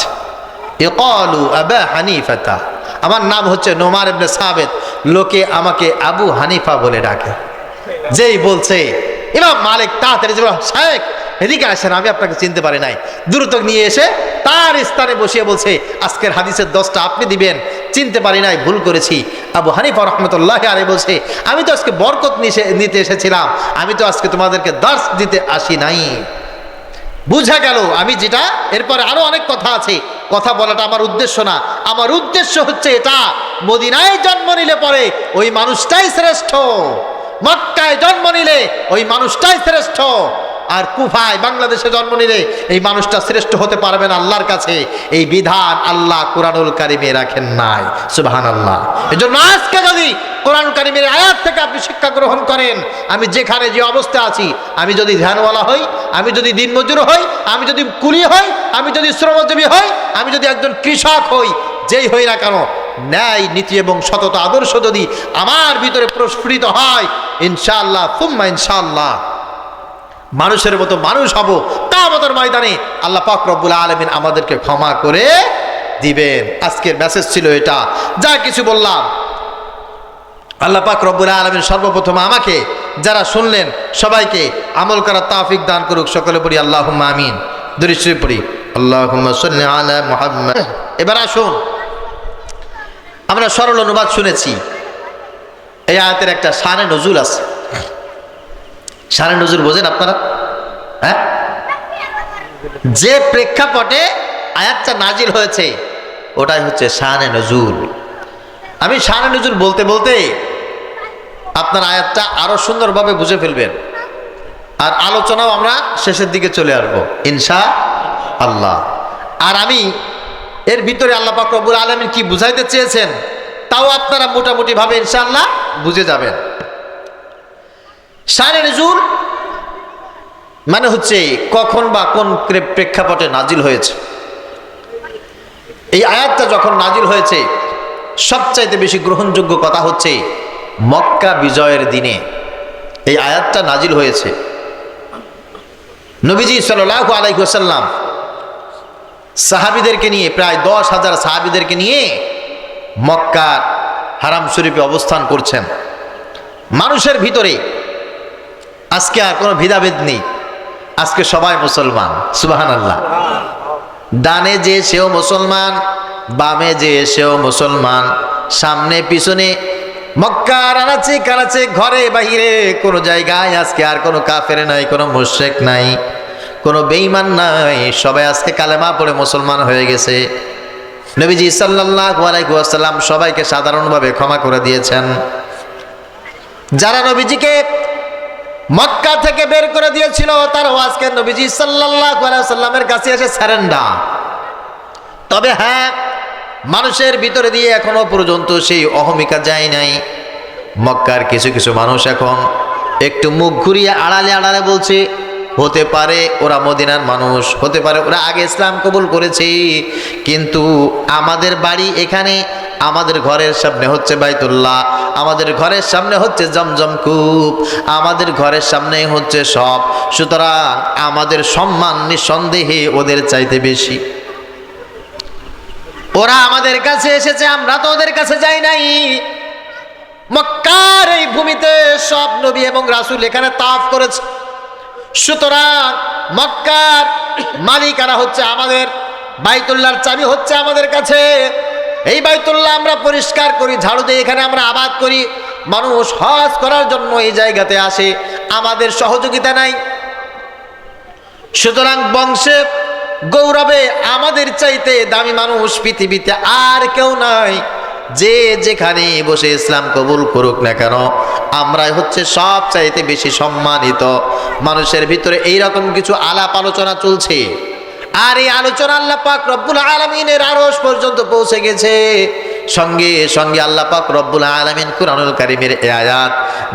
ইকালু আবা হানিফাতা, আমার নাম হচ্ছে নোমান ইবনে সাবিত, লোকে আমাকে আবু হানিফা বলে ডাকে। যেই বলছে ইমাম মালিক তাড়াতাড়ি শেখ এদিকে আসেন, আমি আপনাকে চিনতে পারি নাই, দ্রুত নিয়ে এসে তার স্থানে বসিয়ে বলছে, আজকের হাদিসের 10টা আপনি দিবেন, চিনতে পারি নাই, ভুল করেছি। আবু হানিফা রহমতুল্লাহি আলাইহি বলছে, আমি তো আজকে বরকত নিতে এসেছিলাম, আমি তো আজকে তোমাদেরকে দর্শ দিতে আসি নাই। বুঝা গেল আমি যেটা, এরপরে আরো অনেক কথা আছে, কথা বলাটা আমার উদ্দেশ্য না। আমার উদ্দেশ্য হচ্ছে এটা, মদিনায় জন্ম নিলে পরে ওই মানুষটাই শ্রেষ্ঠ, মক্কায় জন্ম নিলে ওই মানুষটাই শ্রেষ্ঠ, আর কুফায় বাংলাদেশে জন্ম নিলে এই মানুষটা শ্রেষ্ঠ হতে পারবে না আল্লাহর কাছে। এই বিধান আল্লাহ কোরআনুল কারিমে রাখেন নাই, সুবহানাল্লাহ। এজন্য আজকে যদি কোরআন কারিমের আয়াত থেকে আপনি শিক্ষা গ্রহণ করেন, আমি যেখানে যে অবস্থা আছি, আমি যদি ধ্যানওয়ালা হই, আমি যদি দিনমজুর হই, আমি যদি কুলি হই, আমি যদি শ্রমজীবী হই, আমি যদি একজন কৃষক হই, যেই হই না কেন, ন্যায় নীতি এবং সততা আদর্শ যদি আমার ভিতরে প্রস্ফুটিত হয়, ইনশাআল্লাহ তুম্মা ইনশাআল্লাহ মানুষের মতো মানুষ হব। কিয়ামতের ময়দানে আল্লাহ পাক রব্বুল আলামিন আমাদেরকে ক্ষমা করে দিবেন। আজকের মেসেজ ছিল এটা, যা কিছু বললাম আল্লাহ পাক রব্বুল আলামিন সর্বপ্রথম আমাকে, যারা শুনলেন সবাইকে আমল করার তৌফিক দান করুক। সকলে পড়ি আল্লাহুম্মা আমিন। দুরূদ শরীফ পড়ি, আল্লাহুম্মা সাল্লি আলা মুহাম্মাদ। এবার আসুন, আমরা সরল অনুবাদ শুনেছি, এই আয়াতের একটা শানে নজুল আছে। শানে নজুল বোঝেন আপনারা? হ্যাঁ, যে প্রেক্ষাপটে আয়াতটা নাজিল হয়েছে ওটাই হচ্ছে শানে নজুল। আমি শানে নজুল বলতে বলতে আপনার আয়াতটা আরো সুন্দরভাবে বুঝে ফেলবেন। আর আলোচনাও আমরা শেষের দিকে চলে আসবো ইনশাআল্লাহ। আর আমি এর ভিতরে আল্লাহ পাক রব্বুল আলামিন কি বুঝাইতে চেয়েছেন তাও আপনারা মোটামুটি ভাবে ইনশাআল্লাহ বুঝে যাবেন। শানে নুজুল মানে হচ্ছে কখন বা কোন প্রেক্ষাপটে নাজিল হয়েছে। এই আয়াতটা যখন নাজিল হয়েছে সবচাইতে বেশি গ্রহণযোগ্য কথা হচ্ছে মক্কা বিজয়ের দিনে এই আয়াতটা নাজিল হয়েছে। নবীজি সাল্লাল্লাহু আলাইহি ওয়াসাল্লাম সাহাবীদেরকে নিয়ে প্রায় 10,000 সাহাবীদেরকে নিয়ে মক্কার হারাম শরীফে অবস্থান করছেন। মানুষের ভিতরে আজকে আর কোনো ভেদাভেদ নেই, আজকে সবাই মুসলমান, সুবহানাল্লাহ। ডানে যে সেও মুসলমান, বামে যে সেও মুসলমান, সামনে পিছনে মক্কার আনাচে কানাচে ঘরে বাহিরে কোনো জায়গায় আজকে আর কোনো কাফের নাই, কোনো মুশরিক নাই, কোনো বেঈমান নাই, সবাই আজকে কালেমা পড়ে মুসলমান হয়ে গেছে। নবীজি সাল্লাল্লাহু আলাইহি ওয়াসাল্লাম সবাইকে সাধারণভাবে ক্ষমা করে দিয়েছেন। যারা নবীজিকে মক্কা থেকে বের করে দিয়েছিল তারাও আজকে নবীজি সাল্লাল্লাহু আলাইহি ওয়াসাল্লামের কাছে এসে সারেন্ডার। তবে হ্যাঁ, মানুষের ভিতরে দিয়ে এখনো পর্যন্ত সেই অহমিকা যায় নাই। মক্কার কিছু কিছু মানুষ এখন একটু মুখ ঘুরিয়ে আড়ালে আড়ালে বলছে হতে পারে ওরা মদিনার মানুষ, হতে পারে ওরা আগে ইসলাম কবুল করেছে, কিন্তু আমাদের বাড়ি এখানে, আমাদের ঘরের সামনে হচ্ছে বাইতুল্লাহ, আমাদের ঘরের সামনে হচ্ছে জমজম কূপ, আমাদের ঘরের সামনে হচ্ছে সব, সুতরাং আমাদের সম্মান নিঃসন্দেহে ওদের চাইতে বেশি। ওরা আমাদের কাছে এসেছে, আমরা তো ওদের কাছে যাই নাই। মক্কার এই ভূমিতে সব নবী এবং রাসূল এখানে তাওয়াফ করেছে, সুতরাং মক্কার মালিকানা হচ্ছে আমাদের, বাইতুল্লাহর চাবি হচ্ছে আমাদের কাছে। এই বাইতুল্লাহ আমরা পরিষ্কার করি, ঝাড়ু দিয়ে এখানে আমরা আবাদ করি, মানুষ হজ করার জন্য এই জায়গাতে আসে, আমাদের সহযোগিতা নাই। সুতরাং বংশে গৌরবে আমাদের চাইতে দামি মানুষ পৃথিবীতে আর কেউ নাই। যে যেখানে বসে ইসলাম কবুল করুক না কেন, আমরাই হচ্ছে সব চাইতে বেশি সম্মানিত। মানুষের ভিতরে এইরকম কিছু আলাপ আলোচনা চলছে, আর এই আলোচনা আল্লাহ পাক রব্বুল আলামিনের আরশ পর্যন্ত পৌঁছে গেছে। সঙ্গে সঙ্গে আল্লাহ পাক রব্বুল আলামিন কুরআনুল কারীমের এই আয়াত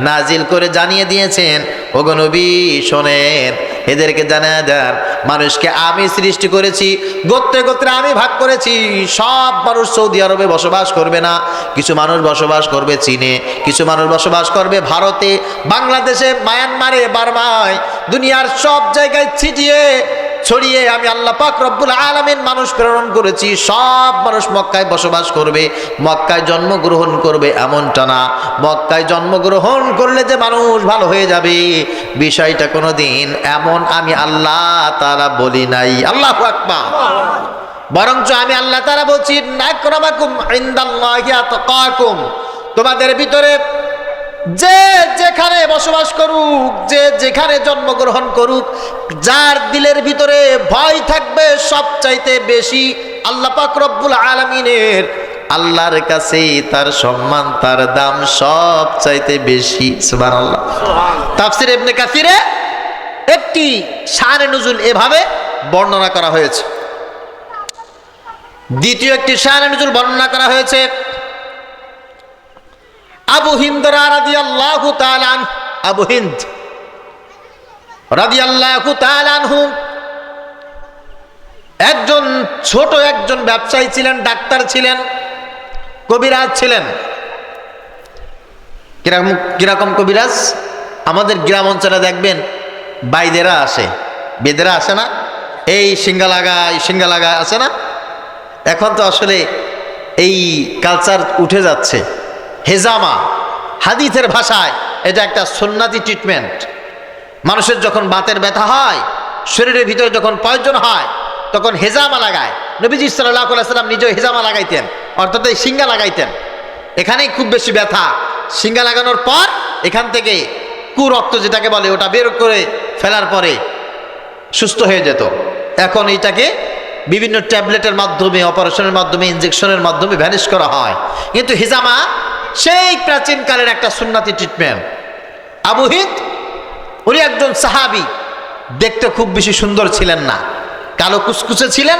নাজিল করে জানিয়ে দিয়েছেন, ওগো নবী শোনেন, এদেরকে জানিয়ে দেন মানুষকে আমি সৃষ্টি করেছি, গোত্রে গোত্রে আমি ভাগ করেছি। সব মানুষ সৌদি আরবে বসবাস করবে না, কিছু মানুষ বসবাস করবে চীনে, কিছু মানুষ বসবাস করবে ভারতে, বাংলাদেশে, মায়ানমারে, বার্মায়, দুনিয়ার সব জায়গায় ছড়িয়ে আমি আল্লাহ পাক রব্বুল আলামিন মানুষ প্রেরণ করেছি। সব মানুষ মক্কায় বসবাস করবে, মক্কায় জন্মগ্রহণ করবে এমনটা না। মক্কায় জন্মগ্রহণ করলে যে মানুষ ভালো হয়ে যাবে, বিষয়টা কোনোদিন এমন আমি আল্লাহ তাআলা বলি নাই। আল্লাহু আকবার। বরঞ্চ আমি আল্লাহ তাআলা বলছি, নাকরামাকুম ইনদাল্লাহি আতকাকুম, তোমাদের ভিতরে যে যেখানে বসবাস করুক, যে যেখানে জন্মগ্রহণ করুক, যার দিলের ভিতরে ভয় থাকবে সবচাইতে বেশি আল্লাহ পাক রব্বুল আলামিনের, আল্লাহর কাছে তার সম্মান, তার দাম সবচাইতে বেশি। সুবহানাল্লাহ। তাফসীর ইবনে কাসিরে একটি শানে নুজুল এভাবে বর্ণনা করা হয়েছে। দ্বিতীয় একটি শানে নুজুল বর্ণনা করা হয়েছে আবু হিন্দ রাদিয়াল্লাহু তাআলা আনহু, আবু হিন্দ রাদিয়াল্লাহু তাআলা আনহু একজন ছোট একজন ব্যবসায়ী ছিলেন, ডাক্তার ছিলেন, কবিরাজ ছিলেন। কিরকম কবিরাজ? আমাদের গ্রাম অঞ্চলে দেখবেন বাইদেরা আসে, বেদেরা আসে না, এই সিঙ্গা লাগা আছে না। এখন তো আসলে এই কালচার উঠে যাচ্ছে। হেজামা, হাদিসের ভাষায় এটা একটা সুন্নাতি ট্রিটমেন্ট। মানুষের যখন বাতের ব্যথা হয়, শরীরের ভিতরে যখন প্রয়োজন হয়, তখন হেজামা লাগায়। নবীজি সাল্লাল্লাহু আলাইহি ওয়াসাল্লাম নিজে হেজামা লাগাইতেন, অর্থাৎ এই সিঙ্গা লাগাইতেন। এখানেই খুব বেশি ব্যথা, সিঙ্গা লাগানোর পর এখান থেকে কুরক্ত যেটাকে বলে ওটা বের করে ফেলার পরে সুস্থ হয়ে যেত। এখন এইটাকে বিভিন্ন ট্যাবলেটের মাধ্যমে, অপারেশনের মাধ্যমে, ইনজেকশনের মাধ্যমে ভ্যানিশ করা হয়। কিন্তু হিজামা সেই প্রাচীনকালের একটা সুন্নাতি ট্রিটমেন্ট। আবু হিন্দ উনি একজন সাহাবী, দেখতে খুব বেশি সুন্দর ছিলেন না, কালো কুচকুচে ছিলেন,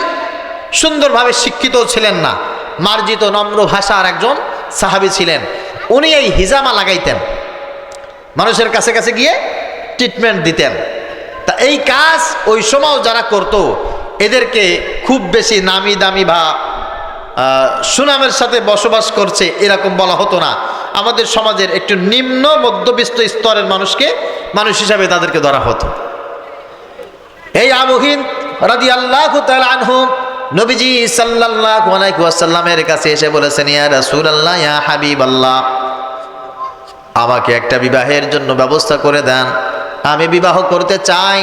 সুন্দরভাবে শিক্ষিত ছিলেন না, মার্জিত নম্র ভাষার একজন সাহাবী ছিলেন। উনি এই হিজামা লাগাইতেন, মানুষের কাছে কাছে গিয়ে ট্রিটমেন্ট দিতেন। তা এই কাজ ওই সময় যারা করত এদেরকে খুব বেশি নামি দামি বা সুনামের সাথে বসবাস করছে এরকম বলা হতো না। আমাদের সমাজের একটু নিম্ন মধ্যবিত্ত স্তরের মানুষকে মানুষ হিসাবে তাদেরকে ধরা হতো। এই আবু হিন্দ রাদিয়াল্লাহু তাআলা আনহু নবীজি সাল্লাল্লাহু আলাইহি ওয়াসাল্লামের কাছে এসে বলেছেন, ইয়া রাসূলুল্লাহ, ইয়া হাবিবাল্লাহ, আমাকে একটা বিবাহের জন্য ব্যবস্থা করে দেন, আমি বিবাহ করতে চাই।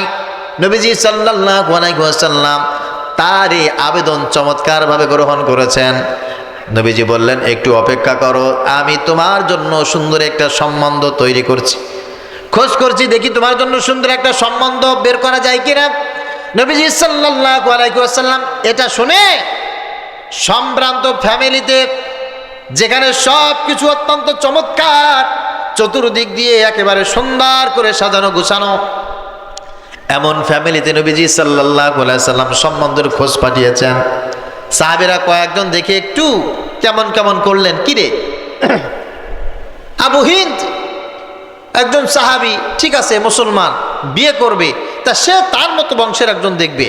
নবীজি সাল্লাল্লাহু আলাইহি ওয়াসাল্লাম তার এই আবেদন চমৎকারভাবে গ্রহণ করেছেন। নবীজি বললেন, একটু অপেক্ষা করো, আমি তোমার জন্য সুন্দর একটা সম্বন্ধ তৈরি করছি, খোঁজ করছি, দেখি তোমার জন্য সুন্দর একটা সম্বন্ধ বের করা যায় কিনা। নবীজি সাল্লাল্লাহু আলাইহি ওয়াসাল্লাম এটা শুনে সম্ভ্রান্ত ফ্যামিলিতে, যেখানে সব কিছু অত্যন্ত চমৎকার, চতুর্দিক দিয়ে একেবারে সুন্দর করে সাজানো গুছানো, এমন ফ্যামিলিতে নবীজি সাল্লাল্লাহু আলাইহি ওয়াসাল্লাম সম্বন্ধের খোঁজ পাঠিয়েছেন। সাহাবীরা কয়েকজন দেখে একটু কেমন কেমন করলেন, কিরে আবু হিন্দ একজন সাহাবী, ঠিক আছে মুসলমান, বিয়ে করবে, তা সে তার মতো বংশের একজন দেখবে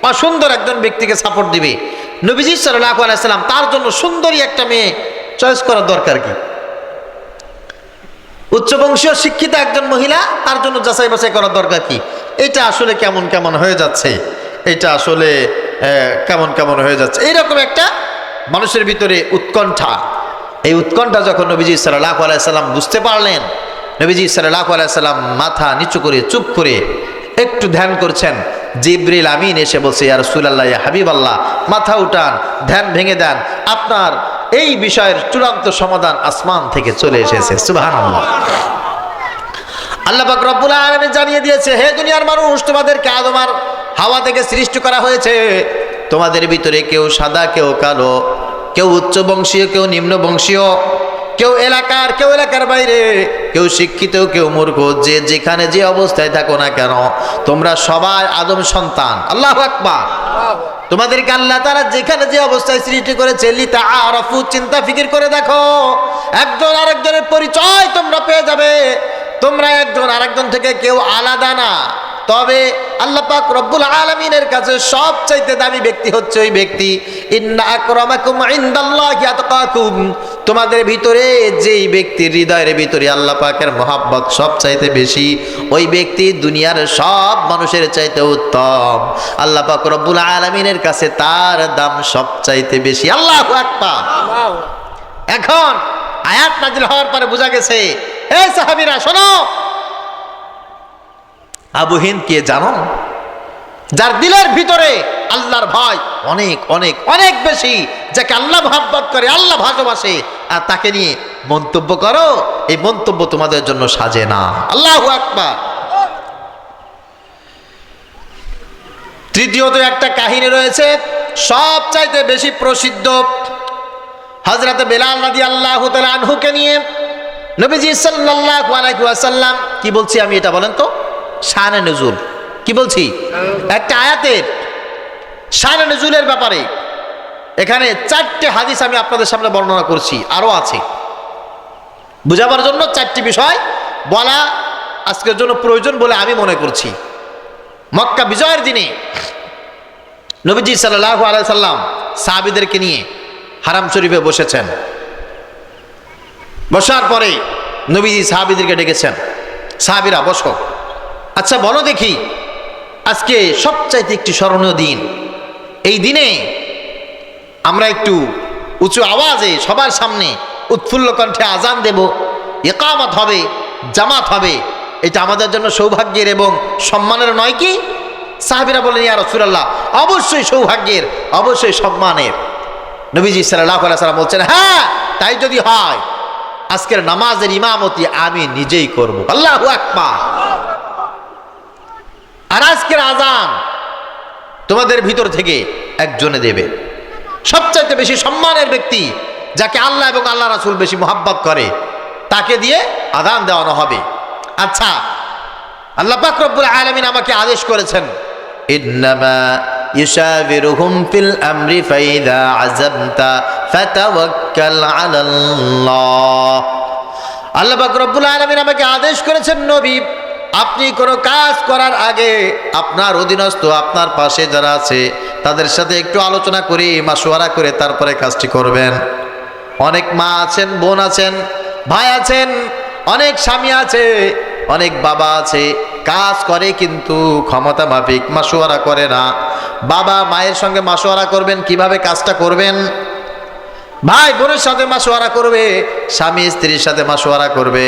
বা সুন্দর একজন ব্যক্তিকে সাপোর্ট দিবে। নবীজি সাল্লাল্লাহু আলাইহি ওয়াসাল্লাম তার জন্য সুন্দরী একটা মেয়ে চয়েস করার দরকার কি? উচ্চবংশীয় শিক্ষিত একজন মহিলা, তার জন্য যাচাই বাছাই করার দরকার কি? এটা আসলে কেমন কেমন হয়ে যাচ্ছে, এটা আসলে কেমন কেমন হয়ে যাচ্ছে, এইরকম একটা মানুষের ভিতরে উৎকণ্ঠা। এই উৎকণ্ঠা যখন নবীজি সাল্লাল্লাহু আলাইহি ওয়াসাল্লাম বুঝতে পারলেন, নবীজি সাল্লাল্লাহু আলাইহি ওয়াসাল্লাম মাথা নিচু করে চুপ করে একটু ধ্যান করছেন। জিবরিল আমিন এসে বলছে, ইয়া রাসূলুল্লাহ, ইয়া হাবিবাল্লাহ, মাথা উঠান, ধ্যান ভেঙে দেন, আপনার এই বিষয়ের চূড়ান্ত সমাধান আসমান থেকে চলে এসেছে। সুবহানাল্লাহ। আল্লাহ পাক রব্বুল আলামিন জানিয়ে দিয়েছে, হে দুনিয়ার মানুষ, তোমাদেরকে আদম আর হাওয়া থেকে সৃষ্টি করা হয়েছে। তোমাদের ভিতরে কেউ সাদা, কেউ কালো, কেউ উচ্চ বংশীয়, কেউ নিম্ন বংশীয়, কেউ এলাকার, কেউ এলাকার বাইরে, কেউ শিক্ষিত, কেউ মূর্খ, যে যেখানে যে অবস্থায় থাকো না কেন, তোমরা সবাই আদম সন্তান। আল্লাহু আকবার। তোমাদেরকে আল্লাহ তাআলা যেখানে যে অবস্থায় সৃষ্টি করেছে, লিতাআরাফু, চিন্তা ফিকির করে দেখো, একজন আরেকজনের পরিচয় তোমরা পেয়ে যাবে। তোমরা একজন আরেকজন থেকে কেউ আলাদা না, তবে আল্লাহ পাক রব্বুল আলামিনের কাছে সবচাইতে দামি ব্যক্তি হচ্ছে ওই ব্যক্তি, ইন্না আকরামাকুম ইনদাল্লাহি আতকাকুম, তোমাদের ভিতরে যেই ব্যক্তির হৃদয়ের ভিতরে আল্লাহ পাকের মহব্বত সবচাইতে বেশি, ওই ব্যক্তি দুনিয়ার সব মানুষের চাইতে উত্তম। আল্লাহ পাক রব্বুল আলামিনের কাছে তার দাম সবচাইতে বেশি। আল্লাহু আকবার। এখন আয়াত নাযিল হওয়ার পরে বোঝা গেছে, এই সাহাবীরা শোনো, আবু হিন্দ কে জানো? যার দিলের ভিতরে আল্লাহর ভয় অনেক অনেক অনেক বেশি, যাকে আল্লাহ মহব্বত করে, আল্লাহ ভালোবাসে, আর তাকে নিয়ে মন্তব্য করো, এই মন্তব্য তোমাদের জন্য সাজে না। আল্লাহু আকবার। তৃতীয়ত একটা কাহিনী রয়েছে সবচাইতে বেশি প্রসিদ্ধ, হযরত বেলাল রাদিয়াল্লাহু তাআলা আনহুকে নিয়ে নবীজি সাল্লাল্লাহু আলাইহি ওয়াসাল্লাম, কি বলছি আমি এটা বলেন তো, শানে নুজুল, কি বলছি, একটা আয়াতের শানে নুজুলের ব্যাপারে এখানে 4টে হাদিস আমি আপনাদের সামনে বর্ণনা করছি, আরো আছে, বুঝাবার জন্য 4টি বিষয় বলা আজকের জন্য প্রয়োজন বলে আমি মনে করছি। মক্কা বিজয়ের দিনে নবীজি সাল্লাল্লাহু আলাইহি সাল্লাম সাহাবীদেরকে নিয়ে হারাম শরীফে বসেছেন। বসার পরে নবীজি সাহাবীদেরকে ডেকেছেন, সাহাবীরা বসো, আচ্ছা বলো দেখি, আজকে সবচাইতে একটি স্মরণীয় দিন, এই দিনে আমরা একটু উঁচু আওয়াজে সবার সামনে উৎফুল্ল কণ্ঠে আজান দেব, ইকামত হবে, জামাত হবে, এটা আমাদের জন্য সৌভাগ্যের এবং সম্মানের নয় কি? সাহাবীরা বলেন, ইয়া রাসূলুল্লাহ, অবশ্যই সৌভাগ্যের, অবশ্যই সম্মানের। নবীজি সাল্লাল্লাহু আলাইহি ওয়াসাল্লাম বলছেন, হ্যাঁ তাই যদি হয় আজকের নামাজের ইমামতি আমি নিজেই করব। আল্লাহু আকবার। আর আজকের আজান তোমাদের ভিতর থেকে একজনে দেবে, সবচাইতে বেশি সম্মানের ব্যক্তি, যাকে আল্লাহ এবং আল্লাহ রাসূল বেশি মহব্বত করে, তাকে দিয়ে আজান দেওয়ানো হবে। আচ্ছা আল্লাহ পাক রব্বুল আলামিন আমাকে আদেশ করেছেন, ইন্নামা ইউশাবিরুহুম ফিল আমরি ফাইদা আযামতা ফাতাওয়াক্কাল আলাল্লাহ। আল্লাহ পাক রব্বুল আলামিন আমাকে আদেশ করেছেন, নবী আপনি কোনো কাজ করার আগে আপনার অধীনস্থ, আপনার পাশে যারা আছে তাদের সাথে একটু আলোচনা করে মাশওয়ারা করে তারপরে কাজটি করবেন। অনেক মা আছেন, বোন আছেন, ভাই আছেন, অনেক স্বামী আছে, অনেক বাবা আছে, কাজ করে কিন্তু ক্ষমতা মাফিক মাশওয়ারা করে না। বাবা মায়ের সঙ্গে মাশওয়ারা করবেন কিভাবে কাজটা করবেন, ভাই বোনের সাথে মাশওয়ারা করবে, স্বামী স্ত্রীর সাথে মাশওয়ারা করবে,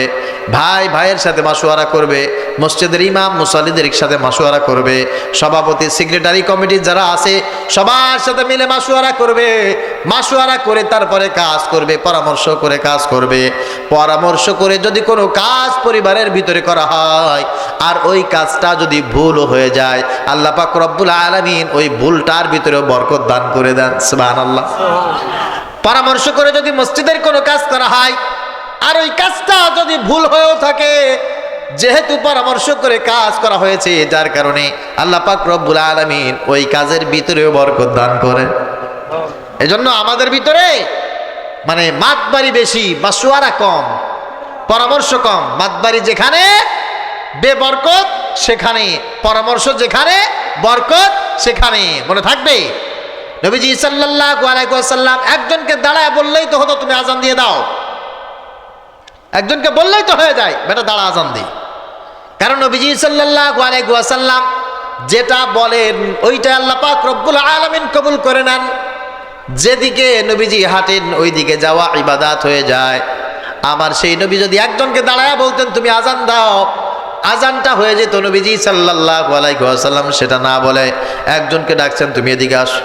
ভাই ভাইয়ের সাথে মাশওয়ারা করবে, মসজিদের ইমাম মুসাল্লিদের সাথে মাশওয়ারা করবে, সভাপতি সেক্রেটারি কমিটি যারা আছে সবার সাথে মিলে মাশওয়ারা করবে। মাশওয়ারা করে তারপরে কাজ করবে, পরামর্শ করে কাজ করবে। পরামর্শ করে যদি কোনো কাজ পরিবারের ভিতরে করা হয় আর ওই কাজটা যদি ভুল হয়ে যায়, আল্লাহ পাক রব্বুল আলামিন ওই ভুলটার ভিতরে বরকত দান করে দেন। সুবহানাল্লাহ। পরামর্শ করে যদি মসজিদের কোনো কাজ করা হয় আর ওই কাজটা যদি ভুল হয়েও থাকে, যেহেতু পরামর্শ করে কাজ করা হয়েছে যার কারণে আল্লাহ পাক রব্বুল আলামিন ওই কাজের ভিতরেও বরকত দান করেন। এজন্য আমাদের ভিতরে মানে মাতবাড়ি বেশি, মাশওয়ারা কম, পরামর্শ কম। মাতবাড়ি যেখানে বেবরকত সেখানে, পরামর্শ যেখানে বরকত সেখানে। মনে থাকবে নবীজি সাল্লাল্লাহু আলাইহি ওয়াসাল্লাম একজনকে দাঁড়ায় বললেই তো হতো তুমি আজান দিয়ে দাও, একজনকে বললেই তো হয়ে যায় বেটা দাঁড়া আজান দি। কারণ নবীজি সাল্লাল্লাহু আলাইহি ওয়াসাল্লাম যেটা বলেন ওইটা আল্লাহ পাক রব্বুল আলামিন কবুল করে নেন। যেদিকে নবীজি হাঁটেন ওই দিকে যাওয়া ইবাদত হয়ে যায়। আমার সেই নবী যদি একজনকে দাঁড়ায় বলতেন তুমি আজান দাও, আজানটা হয়ে যেত। নবীজি সাল্লাল্লাহু আলাইহি ওয়াসাল্লাম সেটা না বলে একজনকে ডাকছেন তুমি এদিকে আসো।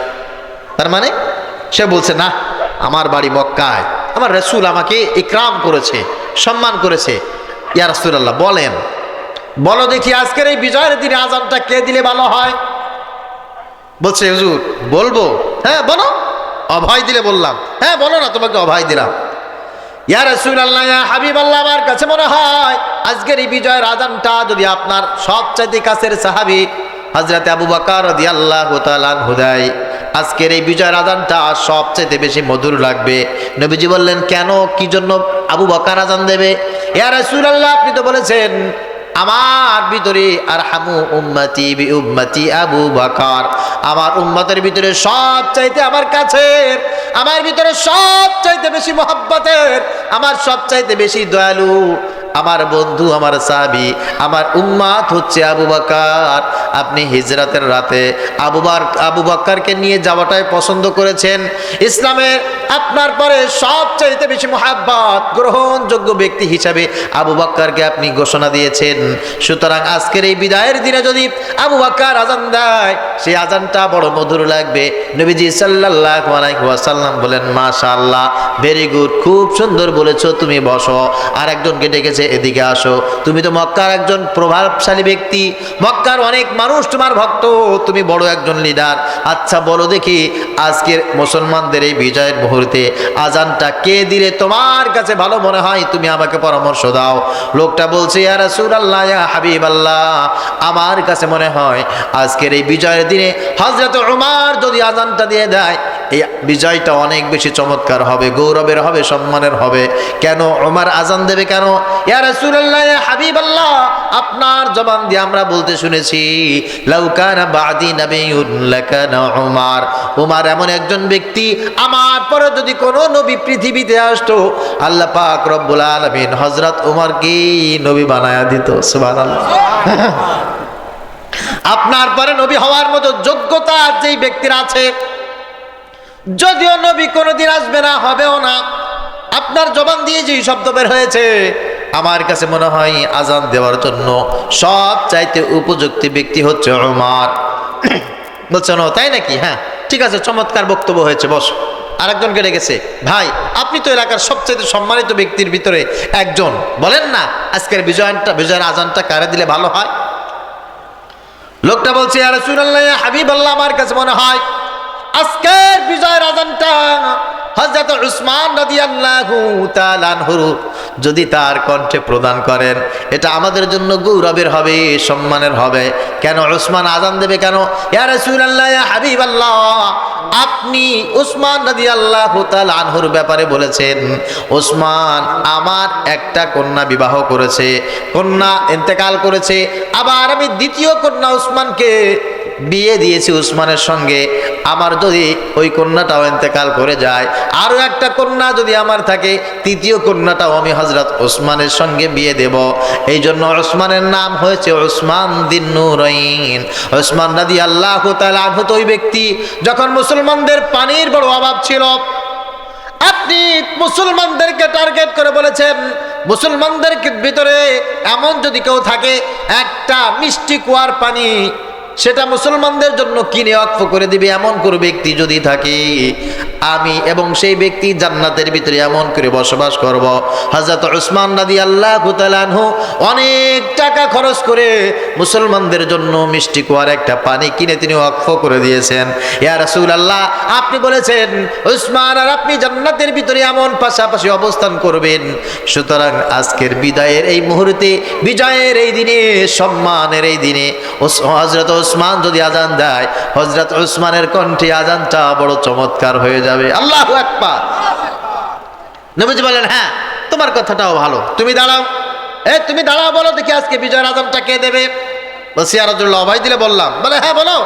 তার মানে সে বলছে না, আমার বাড়ি মক্কায়, আমার রাসূল আমাকে ইকরাম করেছে, সম্মান করেছে। ইয়া রাসূলুল্লাহ বলেন, বলো দেখি আজকের এই বিজয়ের দিনে আজানটা কে দিলে ভালো হয়? বলছে হুজুর বলবো। হ্যাঁ বলো। অভয় দিলে বললাম, হ্যাঁ বলো না, তোমাকে অভয় দিলাম। ইয়া রাসূলুল্লাহ, ইয়া হাবিবাল্লাহ, আমার কাছে মনে হয় আজকের এই বিজয়ের আজানটা যদি আপনার সবচাইতে কাছের সাহাবী হযরত আবু বকর রাদিয়াল্লাহু তাআলা আনহু দেয়, আজকের এই বিজয়ের আজানটা সবচাইতে বেশি মধুর লাগবে। নবীজি বললেন কেন, কি জন্য আবু বকর আজান দেবে? ইয়া রাসূলুল্লাহ আপনি তো বলেছেন আমার ভিতরে আরহামু উম্মতি বি উম্মতি আবু বকর, আমার উম্মতের ভিতরে সবচাইতে আমার কাছের, আমার ভিতরে সবচাইতে বেশি মহব্বতের, আমার সবচাইতে বেশি দয়ালু, আমার বন্ধু, আমার সাহাবী, আমার উম্মত হচ্ছে আবু বকর। আপনি হিজরতের রাতে আবু বকরকে নিয়ে যাওয়াটাই পছন্দ করেছেন। ইসলামের আপনার পরে সবচাইতে বেশি মহব্বত, গ্রহণযোগ্য ব্যক্তি হিসাবে আবু বকরকে আপনি ঘোষণা দিয়েছেন। সুতরাং আজকের এই বিদায়ের দিনে যদি আবু বকর আজান দেয় সেই আজানটা বড় মধুর লাগবে। নবীজি সাল্লাল্লাহু আলাইহি ওয়াসাল্লাম বলেন মাশাআল্লাহ, ভেরি গুড, খুব সুন্দর বলেছো, তুমি বসো। আর একজনকে ডেকেছে এদিকে আসো, তুমি তো মক্কার একজন প্রভাবশালী ব্যক্তি, মক্কার অনেক মানুষ তোমার ভক্ত, তুমি বড় একজন লিডার। আচ্ছা বলো দেখি আজকের মুসলমানদের এই বিজয়ের মুহূর্তে আজানটা কে দিলে তোমার কাছে ভালো মনে হয়, তুমি আমাকে পরামর্শ দাও। লোকটা বলছে ইয়া রাসূলুল্লাহ, ইয়া হাবিবাল্লাহ, আমার কাছে মনে হয় আজকের এই বিজয়ের দিনে হযরত ওমর যদি আজানটা দিয়ে দেয় এই বিজয়টা অনেক বেশি চমৎকার হবে, গৌরবের হবে, সম্মানের হবে। কেন ওমর আজান দেবে কেন? ইয়া রাসূলুল্লাহ, ইয়া হাবিবাল্লাহ, আপনার জবান দিয়ে আমরা বলতে শুনেছি লাউ কানা বাদি নাবিয়্যুন লাকানা ওমর, ওমর এমন একজন ব্যক্তি আমার পরে যদি কোনো নবী পৃথিবীতে আসতো আল্লাহ পাক রব্বুল আলামিন হযরত ওমরকে নবী বানায়া দিত। সুবহানাল্লাহ। আপনার পরে নবী হওয়ার মতো যোগ্যতা যেই ব্যক্তির আছে, যদিও নবী কোনোদিন আসবে না, হবেও না, আপনার জবান দিয়ে যে শব্দ বের হয়েছে আমার কাছে মনে হয় আজান দেওয়ার জন্য সব চাইতে উপযুক্ত ব্যক্তি হচ্ছে ওমর। বলছেন ও তাই নাকি? হ্যাঁ ঠিক আছে, চমৎকার বক্তব্য হয়েছে, বস। আরেকজনকে ডেকেছে, ভাই আপনি তো এলাকার সবচাইতে সম্মানিত ব্যক্তির ভিতরে একজন, বলেন না আজকের বিজয়ের আজানটা কারে দিলে ভালো হয়? লোকটা বলছে ইয়া রাসূলুল্লাহ, ইয়া হাবিবাল্লাহ, আমার কাছে মনে হয় আজকের বিজয়ের আজানটা হযরত উসমান রাদিয়াল্লাহু তাআলা আনহু যদি তার কণ্ঠে প্রদান করেন, এটা আমাদের জন্য গৌরবের হবে, সম্মানের হবে। কেন উসমান আজান দেবে কেন? ইয়া রাসূলুল্লাহ, ইয়া হাবিবাল্লাহ, আপনি উসমান রাদিয়াল্লাহু তাআলা আনহুর ব্যাপারে বলেছেন, উসমান আমার একটা কন্যা বিবাহ করেছে, কন্যা ইন্তেকাল করেছে, আবার আমি দ্বিতীয় কন্যা উসমানকে বিয়ে দিয়েছি উসমানের সঙ্গে। আমার যদি ওই কন্যাটাও ইন্তেকাল করে যায়, আরও একটা কন্যা যদি আমার থাকে, তৃতীয় কন্যাটাও আমি হযরত উসমানের সঙ্গে বিয়ে দেব। এই জন্য উসমানের নাম হয়েছে উসমান দিন নূরাইন। উসমান রাদিয়াল্লাহু তাআলা আনহু তো ওই ব্যক্তি, যখন মুসলমানদের পানির বড় অভাব ছিল, আপনি মুসলমানদেরকে টার্গেট করে বলেছেন, মুসলমানদের ভিতরে এমন যদি কেউ থাকে একটা মিষ্টি কুয়ার পানি সেটা মুসলমানদের জন্য কিনে ওয়াকফ করে দিবে, এমন কোনো ব্যক্তি যদি থাকে, আমি এবং সেই ব্যক্তি জান্নাতের ভিতরে এমন করে বসবাস করব। হযরত উসমান রাদিয়াল্লাহু তাআলা আনহু অনেক টাকা খরচ করে মুসলমানদের জন্য মিষ্টি কুয়ার একটা পানি কিনে তিনি ওয়াকফ করে দিয়েছেন। ইয়া রাসূলুল্লাহ, আপনি বলেছেন উসমান আর আপনি জান্নাতের ভিতরে এমন পাশাপাশি অবস্থান করবেন। সুতরাং আজকের বিদায়ের এই মুহূর্তে, বিজয়ের এই দিনে, সম্মানের এই দিনে হযরত উসমান যদি আজান দেয়, হযরত উসমানের কণ্ঠে আজানটা বড় চমৎকার হয়ে যাবে। আল্লাহু আকবার। নবীজি বলেন, হ্যাঁ তোমার কথাটাও ভালো, তুমি দাঁড়াও, তুমি দাঁড়াও, বলো দেখি আজকে বিজয়ের আজানটা কে দেবে? বলছি ইয়া রাসূলুল্লাহ, অভয় দিলে বললাম। বলে হ্যাঁ বলো,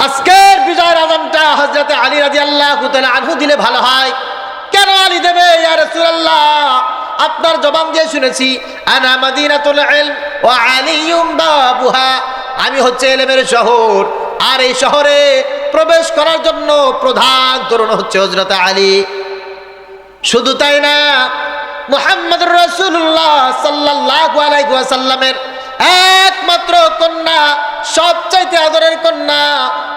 আজকের বিজয়ের আজানটা হযরত আলী রাদিয়াল্লাহু তাআলা আনহু দিলে ভালো হয়। কেন আলী দেবে ইয়া রাসূলুল্লাহ? আপনার জবান দিয়ে শুনেছি, আনা মাদিনাতুল ইলম ওয়া আলিয়ুম বাবুহা, আমি হচ্ছে ইলমের শহর, আর এই শহরে প্রবেশ করার জন্য প্রধান তরুণ হচ্ছে হযরত আলী। শুধু তাই না, মুহাম্মদুর রাসূলুল্লাহ সাল্লাল্লাহু আলাইহি ওয়াসাল্লামের একমাত্র কন্যা, সবচাইতে আদরের কন্যা,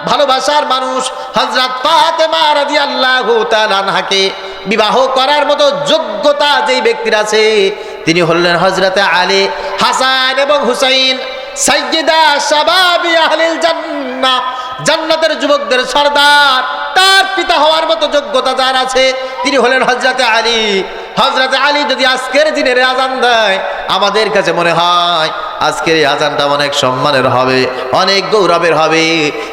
ভালোবাসার মানুষ হযরত ফাতেমা রাদিয়াল্লাহু তাআলা আনহাকে বিবাহ করার মতো যোগ্যতা যেই ব্যক্তির আছে, তিনি হলেন হযরত আলী। হাসান এবং হুসাইন সাইয়্যিদা শাবাবি আহলিল জান্নাহ, জান্নাতের যুবকদের সর্দার, তার পিতা হওয়ার মতো যোগ্যতা যার আছে তিনি হলেন হযরত আলী। হযরত আলী যদি আজকের দিনের আজান দেয়, আমাদের কাছে মনে হয় আজকের এই আজানটা অনেক সম্মানের হবে, অনেক গৌরবের হবে।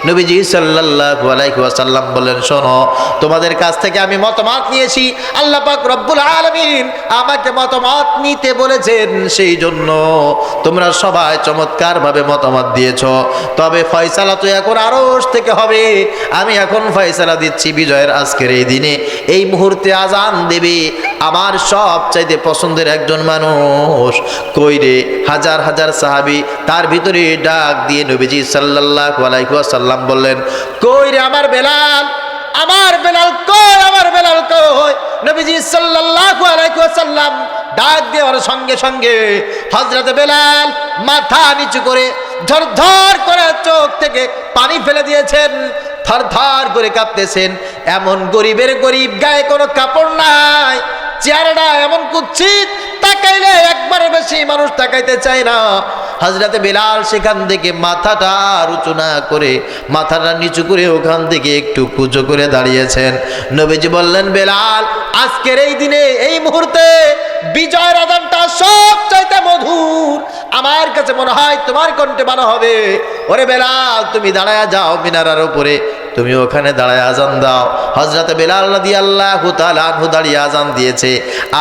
নবীজি সাল্লাল্লাহু আলাইহি ওয়াসাল্লাম বলেন, শোনো, তোমাদের কাছ থেকে আমি মতামত নিয়েছি, আল্লাহ পাক রব্বুল আলামিন আমাকে মতামত নিতে বলেছেন, সেই জন্য তোমরা সবাই চমৎকারভাবে মতামত দিয়েছো। তবে ফয়সালা তো এখন আরশ থেকে হবে। আমি এখন ফয়সালা দিচ্ছি, বিজয়ের আজকের এই দিনে, এই মুহূর্তে আজান দেবে আমার সবচাইতে পছন্দের একজন মানুষ। কই রে? হাজার হাজার সাহাবী, তার ভিতরে ডাক দিয়ে নবীজি সাল্লাল্লাহু আলাইহি ওয়াসাল্লাম বললেন, কই রে আমার বেলাল, আমার বেলাল কই, আমার বেলাল কই? নবীজি সাল্লাল্লাহু আলাইহি ওয়াসাল্লাম ডাক দেওয়ার সঙ্গে সঙ্গে হযরত বেলাল মাথা নিচু করে ধর করে চোখ থেকে পানি ফেলে দিয়েছেন, থরথর করে কাঁপতেছেন। এমন গরিবের গরিব, গায়ে কোনো কাপড় নাই, চেহারাটা এমন কুৎসিত, তাকাইলে একবারে বেশি মানুষ তাকাইতে চায় না। হযরতে বেলাল সেখান থেকে মাথাটা উঁচু না করে, মাথাটা নিচু করে ওখান থেকে একটু কুচো করে দাঁড়িয়েছেন। নবীজি বললেন, বেলাল, আজকের এই দিনে, এই মুহূর্তে বিজয়ের আজানটা সবচাইতে মধুর, আমার কাছে মনে হয় তোমার কণ্ঠে ভালো হবে। ওরে বেলাল, তুমি দাঁড়ায়া যাও মিনারার উপরে, তুমি ওখানে দাঁড়ায় আজান দাও। হযরত বেলাল রাদিয়াল্লাহু তাআলা আনহু দাঁড়িয়ে আজান দিয়েছে।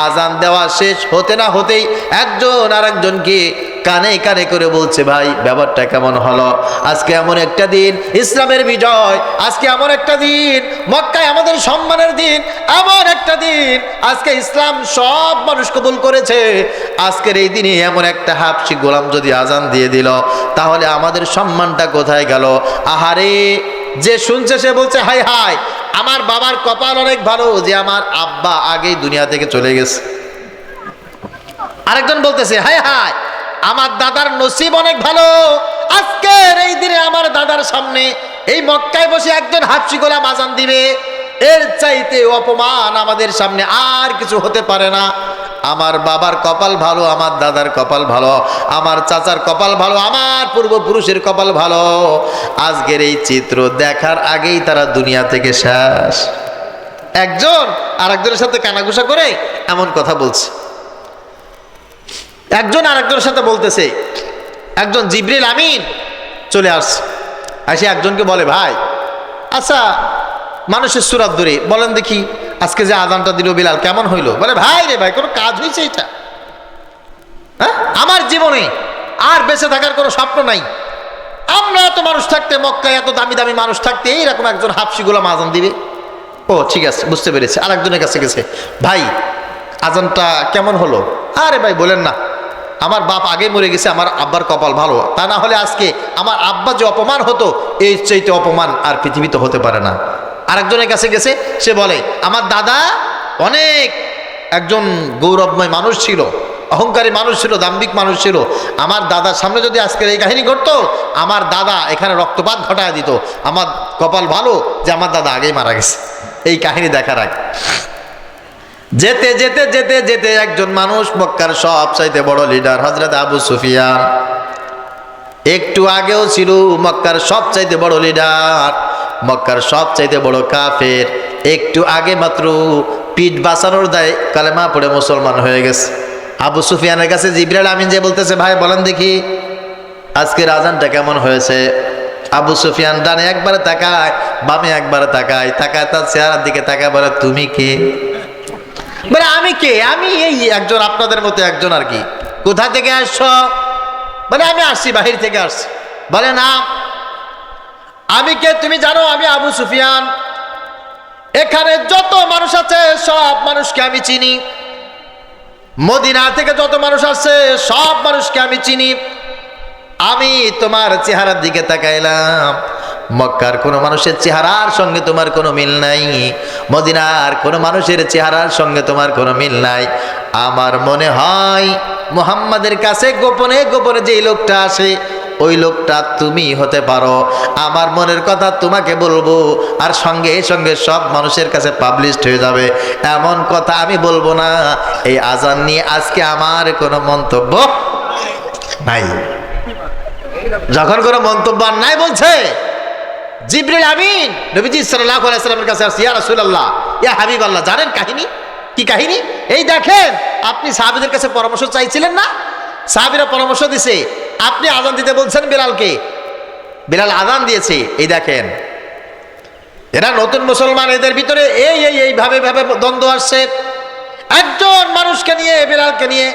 আজান দেওয়া শেষ হতে না হতেই একজন আরেকজনকে কানে কানে করে বলছে, ভাই ব্যাপারটা কেমন হলো? আজকে এমন একটা দিন, ইসলামের বিজয়, আজকে এমন একটা দিন, মক্কায় আমাদের সম্মানের দিন, এমন একটা দিন, আজকে ইসলাম সব মানুষ কবুল করেছে। আজকের এই দিনে এমন একটা হাবশি গোলাম যদি আজান দিয়ে দিল, তাহলে আমাদের সম্মানটা কোথায় গেল? আহারে, যে শুনছে সে বলছে, হাই হাই, আমার বাবার কপাল অনেক ভালো যে আমার আব্বা আগেই দুনিয়া থেকে চলে গেছে। আরেকজন বলতেছে, হাই হাই, আমার দাদার নসিব অনেক ভালো, আজকের এই দিনে আমার দাদার সামনে এই মক্কায় বসে একজন হাবশি গোলাম আজান দিবে। এর চাইতে অপমান আমাদের সামনে আর কিছু হতে পারে না। আমার বাবার কপাল ভালো, আমার দাদার কপাল ভালো, আমার চাচার কপাল ভালো, আমার পূর্বপুরুষের কপাল ভালো। আজকের এই চিত্র দেখার আগেই তারা দুনিয়া থেকে শেষ। একজন আর একজনের সাথে কানাঘুষা করে এমন কথা বলছে। একজন আরেকজনের সাথে বলতেছে, একজন জিবরিল আমিন চলে আসছে, এসে একজনকে বলে, ভাই আচ্ছা মানুষের সুরাত ধরে বলেন দেখি আজকে যে আযানটা দিল বিলাল কেমন হইলো? বলে, ভাই রে ভাই, কোনো কাজ হয়েছে এটা? হ্যাঁ, আমার জীবনে আর বেঁচে থাকার কোনো স্বপ্ন নাই। আমরা এত মানুষ থাকতে, মক্কায় এত দামি দামি মানুষ থাকতে এইরকম একজন হাফসি গোলাম আযান দিবে? ও ঠিক আছে, বুঝতে পেরেছি। আরেকজনের কাছে গেছে, ভাই আযানটা কেমন হলো? আরে ভাই বলেন না, আমার বাপ আগে মরে গেছে, আমার আব্বার কপাল ভালো, তা না হলে আজকে আমার আব্বা যে অপমান হতো এই চাইতে অপমান আর পৃথিবীতে হতে পারে না। আরেকজনের কাছে গেছে, সে বলে, আমার দাদা অনেক একজন গৌরবময় মানুষ ছিল, অহংকারী মানুষ ছিল, দাম্ভিক মানুষ ছিল। আমার দাদার সামনে যদি আজকের এই কাহিনী ঘটতো, আমার দাদা এখানে রক্তপাত ঘটায় দিত। আমার কপাল ভালো যে আমার দাদা আগেই মারা গেছে। এই কাহিনী দেখার আগে যেতে যেতে যেতে যেতে একজন মানুষ, মক্কার সবচাইতে বড় লিডার হযরত আবু সুফিয়ান, একটু আগেও ছিল মক্কার সবচাইতে বড় লিডার, মক্কার সবচাইতে বড় কাফের, একটু আগে মাত্র পিঠ বাঁচানোর দায় কালেমা পড়ে মুসলমান হয়ে গেছে। আবু সুফিয়ানের কাছে জিবরাইল আমিন যে বলতেছে, ভাই বলেন দেখি আজকের আযানটা কেমন হয়েছে? আবু সুফিয়ান ডানে একবারে তাকায়, বামে একবারে তাকায়, তাকায় তার চেহারার দিকে তাকায়, বলে, তুমি কে? বলে, আমি কে? আমি এই একজন আপনাদের মতো একজন আর কি। কোথা থেকে আসছো? বলে, আমি আসছি, বাহির থেকে আসছি। বলে, না আমি কে তুমি জানো? আমি আবু সুফিয়ান। এখানে যত মানুষ আছে সব মানুষকে আমি চিনি, মদিনা থেকে যত মানুষ আসছে সব মানুষকে আমি চিনি। আমি তোমার চেহারার দিকে তাকাইলাম, মক্কার কোনো মানুষের চেহারার সঙ্গে তোমার কোনো মিল নাই, মদিনার কোনো মানুষের চেহারার সঙ্গে তোমার কোনো মিল নাই। আমার মনে হয় মুহাম্মাদের কাছে গোপনে গোপনে যেই লোকটা আসে ওই লোকটা তুমি হতে পারো। আমার মনের কথা তোমাকে বলবো, আর সঙ্গে সঙ্গে সব মানুষের কাছে পাবলিশড হয়ে যাবে, এমন কথা আমি বলবো না। এই আযান নিয়ে আজকে আমার কোনো মন্তব্য নাই। যখন কোনো মন্তব্য নাই বলছে, জিবরিল আমিন নবীজি সাল্লাল্লাহু আলাইহি ওয়াসাল্লামের কাছে আসছে, ইয়া রাসূলুল্লাহ, ইয়া হাবিবাল্লাহ, জানেন কাহিনী কি? কাহিনী এই দেখেন, আপনি সাহাবীদের কাছে পরামর্শ চাইছিলেন না, সাহাবীরা পরামর্শ দিছে, আপনি আযান দিতে বলছেন বিলালকে, বিলাল আযান দিয়েছে। এই দেখেন, এরা নতুন মুসলমান, এদের ভিতরে এইভাবে দ্বন্দ্ব আসছে। একজন মানুষকে নিয়ে, বিলালকে নিয়ে,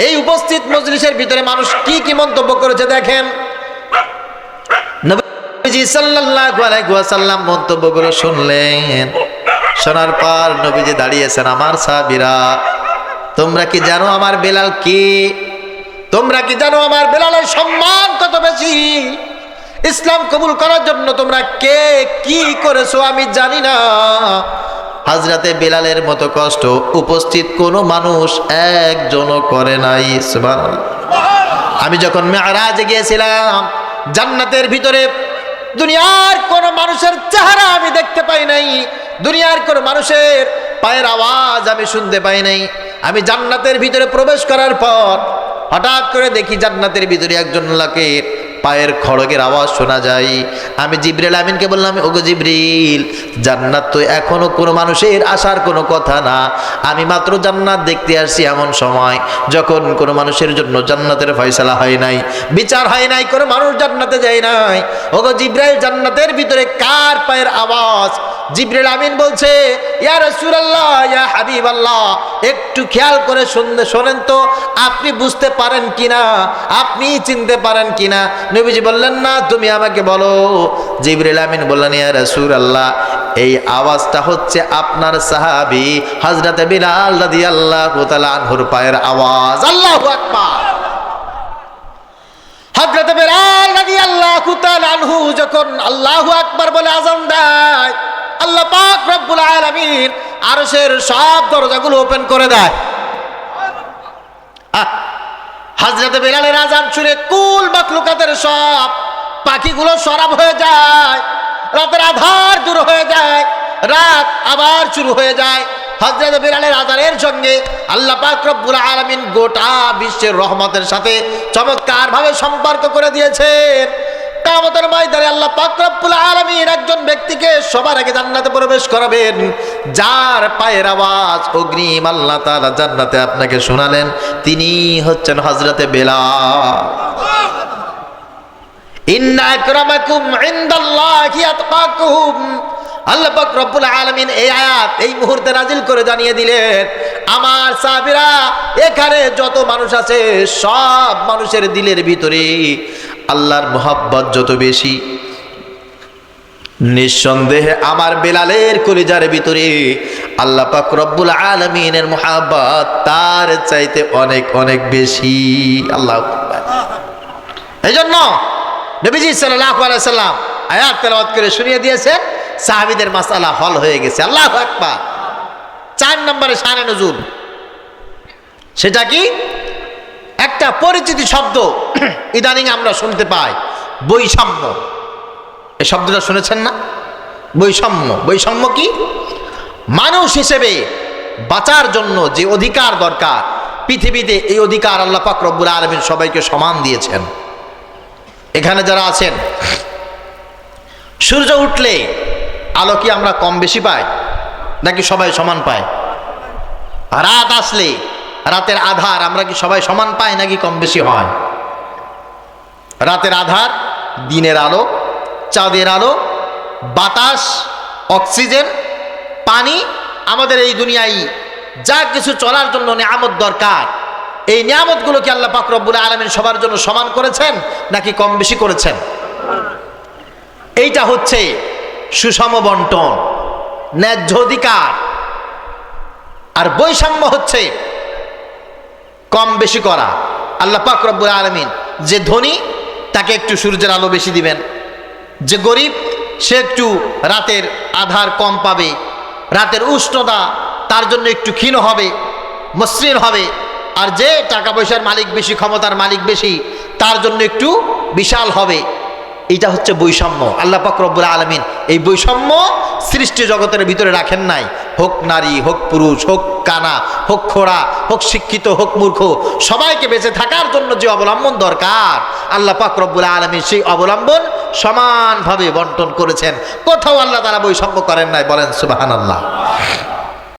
এই উপস্থিত মজলিসের ভিতরে মানুষ কি কি মন্তব্য করেছে দেখেন। নবীজি সাল্লাল্লাহু আলাইহি ওয়াসাল্লাম মন্তব্যগুলো শুনলেন, শোনার পর নবীজি দাঁড়িয়েছেন, আমার সাহাবীরা তোমরা কি জানো আমার বিলাল কি? তোমরা কি জানো আমার বিলালের সম্মান কত বেশি? ইসলাম কবুল করার জন্য তোমরা কে কি করেছো আমি জানি না। হযরতে বিলালের মতো কষ্ট উপস্থিত কোনো মানুষ একজনও করে নাই। সুবহানাল্লাহ। আমি যখন মেরাজে গিয়েছিলাম, জান্নাতের ভিতরে দুনিয়ার কোন মানুষের চেহারা আমি দেখতে পাই নাই, দুনিয়ার কোন মানুষের পায়ের আওয়াজ আমি শুনতে পাই নাই। আমি জান্নাতের ভিতরে প্রবেশ করার পর হঠাৎ করে দেখি জান্নাতের ভিতরে একজন লোকের পায়ের খড়গের আওয়াজ শোনা যায়। আমি জিবরিল আমিনকে বললাম, ওগো জিবরিল, জান্নাত তো এখনো কোনো মানুষের আসার কোনো কথা না, আমি মাত্র জান্নাত দেখতে আসছি এমন সময় যখন কোনো মানুষের জন্য জান্নাতের ফয়সালা হয় নাই, বিচার হয় নাই, কোনো মানুষ জান্নাতে যায় নাই। ওগো জিবরাইল, জান্নাতের ভিতরে কার পায়ের আওয়াজ? জিবরিল আমিন বলছে, ইয়া রাসূলুল্লাহ, ইয়া হাবিবাল্লাহ, একটু খেয়াল করে শোনেন তো, আপনি বুঝতে পারেন কিনা, আপনি চিনতে পারেন কিনা? নবীজি বললেন, না, তুমি আমাকে বলো। জিবরিল আমিন বললেন, ইয়া রাসূলুল্লাহ, এই আওয়াজটা হচ্ছে আপনার সাহাবী হযরতে বিলাল রাদিয়াল্লাহু তাআলা আনহুর পায়ের আওয়াজ। আল্লাহু আকবার। হযরতে বিলাল রাদিয়াল্লাহু তাআলা আনহু যখন আল্লাহু আকবার বলে আযান দেয়, আল্লাহ পাক রব্বুল আলামিন আরশের সব দরজাগুলো ওপেন করে দেয়। হযরতে বিলালের আযান শুনে কুল মাখলুকাতের সব পাখিগুলো সরাব হয়ে যায়, রাতের আধার দূর হয়ে যায়, রাত আবার শুরু হয়ে যায়। হযরতে বিলালের আযানের সঙ্গে আল্লাহ পাক রব্বুল আলামিন গোটা বিশ্বের রহমতের সাথে চমৎকারভাবে সম্পর্ক করে দিয়েছেন। কিয়ামতের ময়দানে আল্লাহ পাক রব্বুল আলামিন একজন ব্যক্তিকে সবার আগে জান্নাতে প্রবেশ করাবেন, যার পায়ের আওয়াজ অগ্রিম আল্লাহ তাআলা জান্নাতে আপনাকে শোনালেন, তিনি হচ্ছেন হযরতে বেলাল। ইন্না আকরামাকুম ইনদাল্লাহি আতকাকুম। আল্লাহ পাক রব্বুল আলামিন এই আয়াত এই মুহূর্তে নাজিল করে জানিয়ে দিলেন, আমার সাহাবীরা, এখানে যত মানুষ আছে সব মানুষের দিলের ভিতরে আল্লাহর মহব্বত যত বেশি, নিঃসন্দেহে আমার বেলালের কলিজার ভিতরে আল্লাহ পাক রব্বুল আলামিনের মহব্বত তার চাইতে অনেক অনেক বেশি। আল্লাহু আকবার। এইজন্য নবীজি সাল্লাল্লাহু আলাইহি সাল্লাম আয়াত তেলাওয়াত করে শুনিয়ে দিয়েছেন, সাহাবীদের মাসালা হল হয়ে গেছে। আল্লাহু আকবার। 4 নম্বরে শানে নুজুল, সেটা কি? একটা পরিচিত শব্দ ইদানিং আমরা শুনতে পাই, বৈষম্য। এই শব্দটা শুনেছেন না? বৈষম্য। বৈষম্য কি? মানুষ হিসেবে বাঁচার জন্য যে অধিকার দরকার পৃথিবীতে, এই অধিকার আল্লাহ পাক রব্বুল আলামিন সবাইকে সমান দিয়েছেন। এখানে যারা আছেন, সূর্য উঠলে আলো কি আমরা কম বেশি পাই নাকি সবাই সমান পায়? রাত আসলে রাতের আধার আমরা কি সবাই সমান পাই নাকি কম বেশি হয়? রাতের আধার, দিনের আলো, চাঁদের আলো, বাতাস, অক্সিজেন, পানি, আমাদের এই দুনিয়ায় যা কিছু চলার জন্য নিয়ামত দরকার, এই নিয়ামতগুলো কি আল্লাহ পাক রব্বুল আলামিন সবার জন্য সমান করেছেন নাকি কম বেশি করেছেন? এইটা হচ্ছে সুষম বন্টন, ন্যায্য অধিকার। আর বৈষম্য হচ্ছে কম বেশি করা। আল্লাহ পাক রব্বুল আলামিন যে ধনী তাকে একটু সূর্যের আলো বেশি দিবেন, যে গরিব সে একটু রাতের আধার কম পাবে, রাতের উষ্ণতা তার জন্য একটু ক্ষীণ হবে, মসৃণ হবে। আর যে টাকা পয়সার মালিক বেশি, ক্ষমতার মালিক বেশি, তার জন্য একটু বিশাল হবে। এটা হচ্ছে বৈষম্য। আল্লাহ পাক রব্বুল আলামিন এই বৈষম্য সৃষ্টি জগতের ভিতরে রাখেন নাই। হোক নারী, হোক পুরুষ, হোক কানা, হোক খোড়া, হোক শিক্ষিত, হোক মূর্খ, সবাইকে বেঁচে থাকার জন্য যে অবলম্বন দরকার আল্লাহ পাক রব্বুল আলামিন সেই অবলম্বন সমানভাবে বন্টন করেছেন। কোথাও আল্লাহ তাআলা বৈষম্য করেন নাই। বলেন সুবহানাল্লাহ।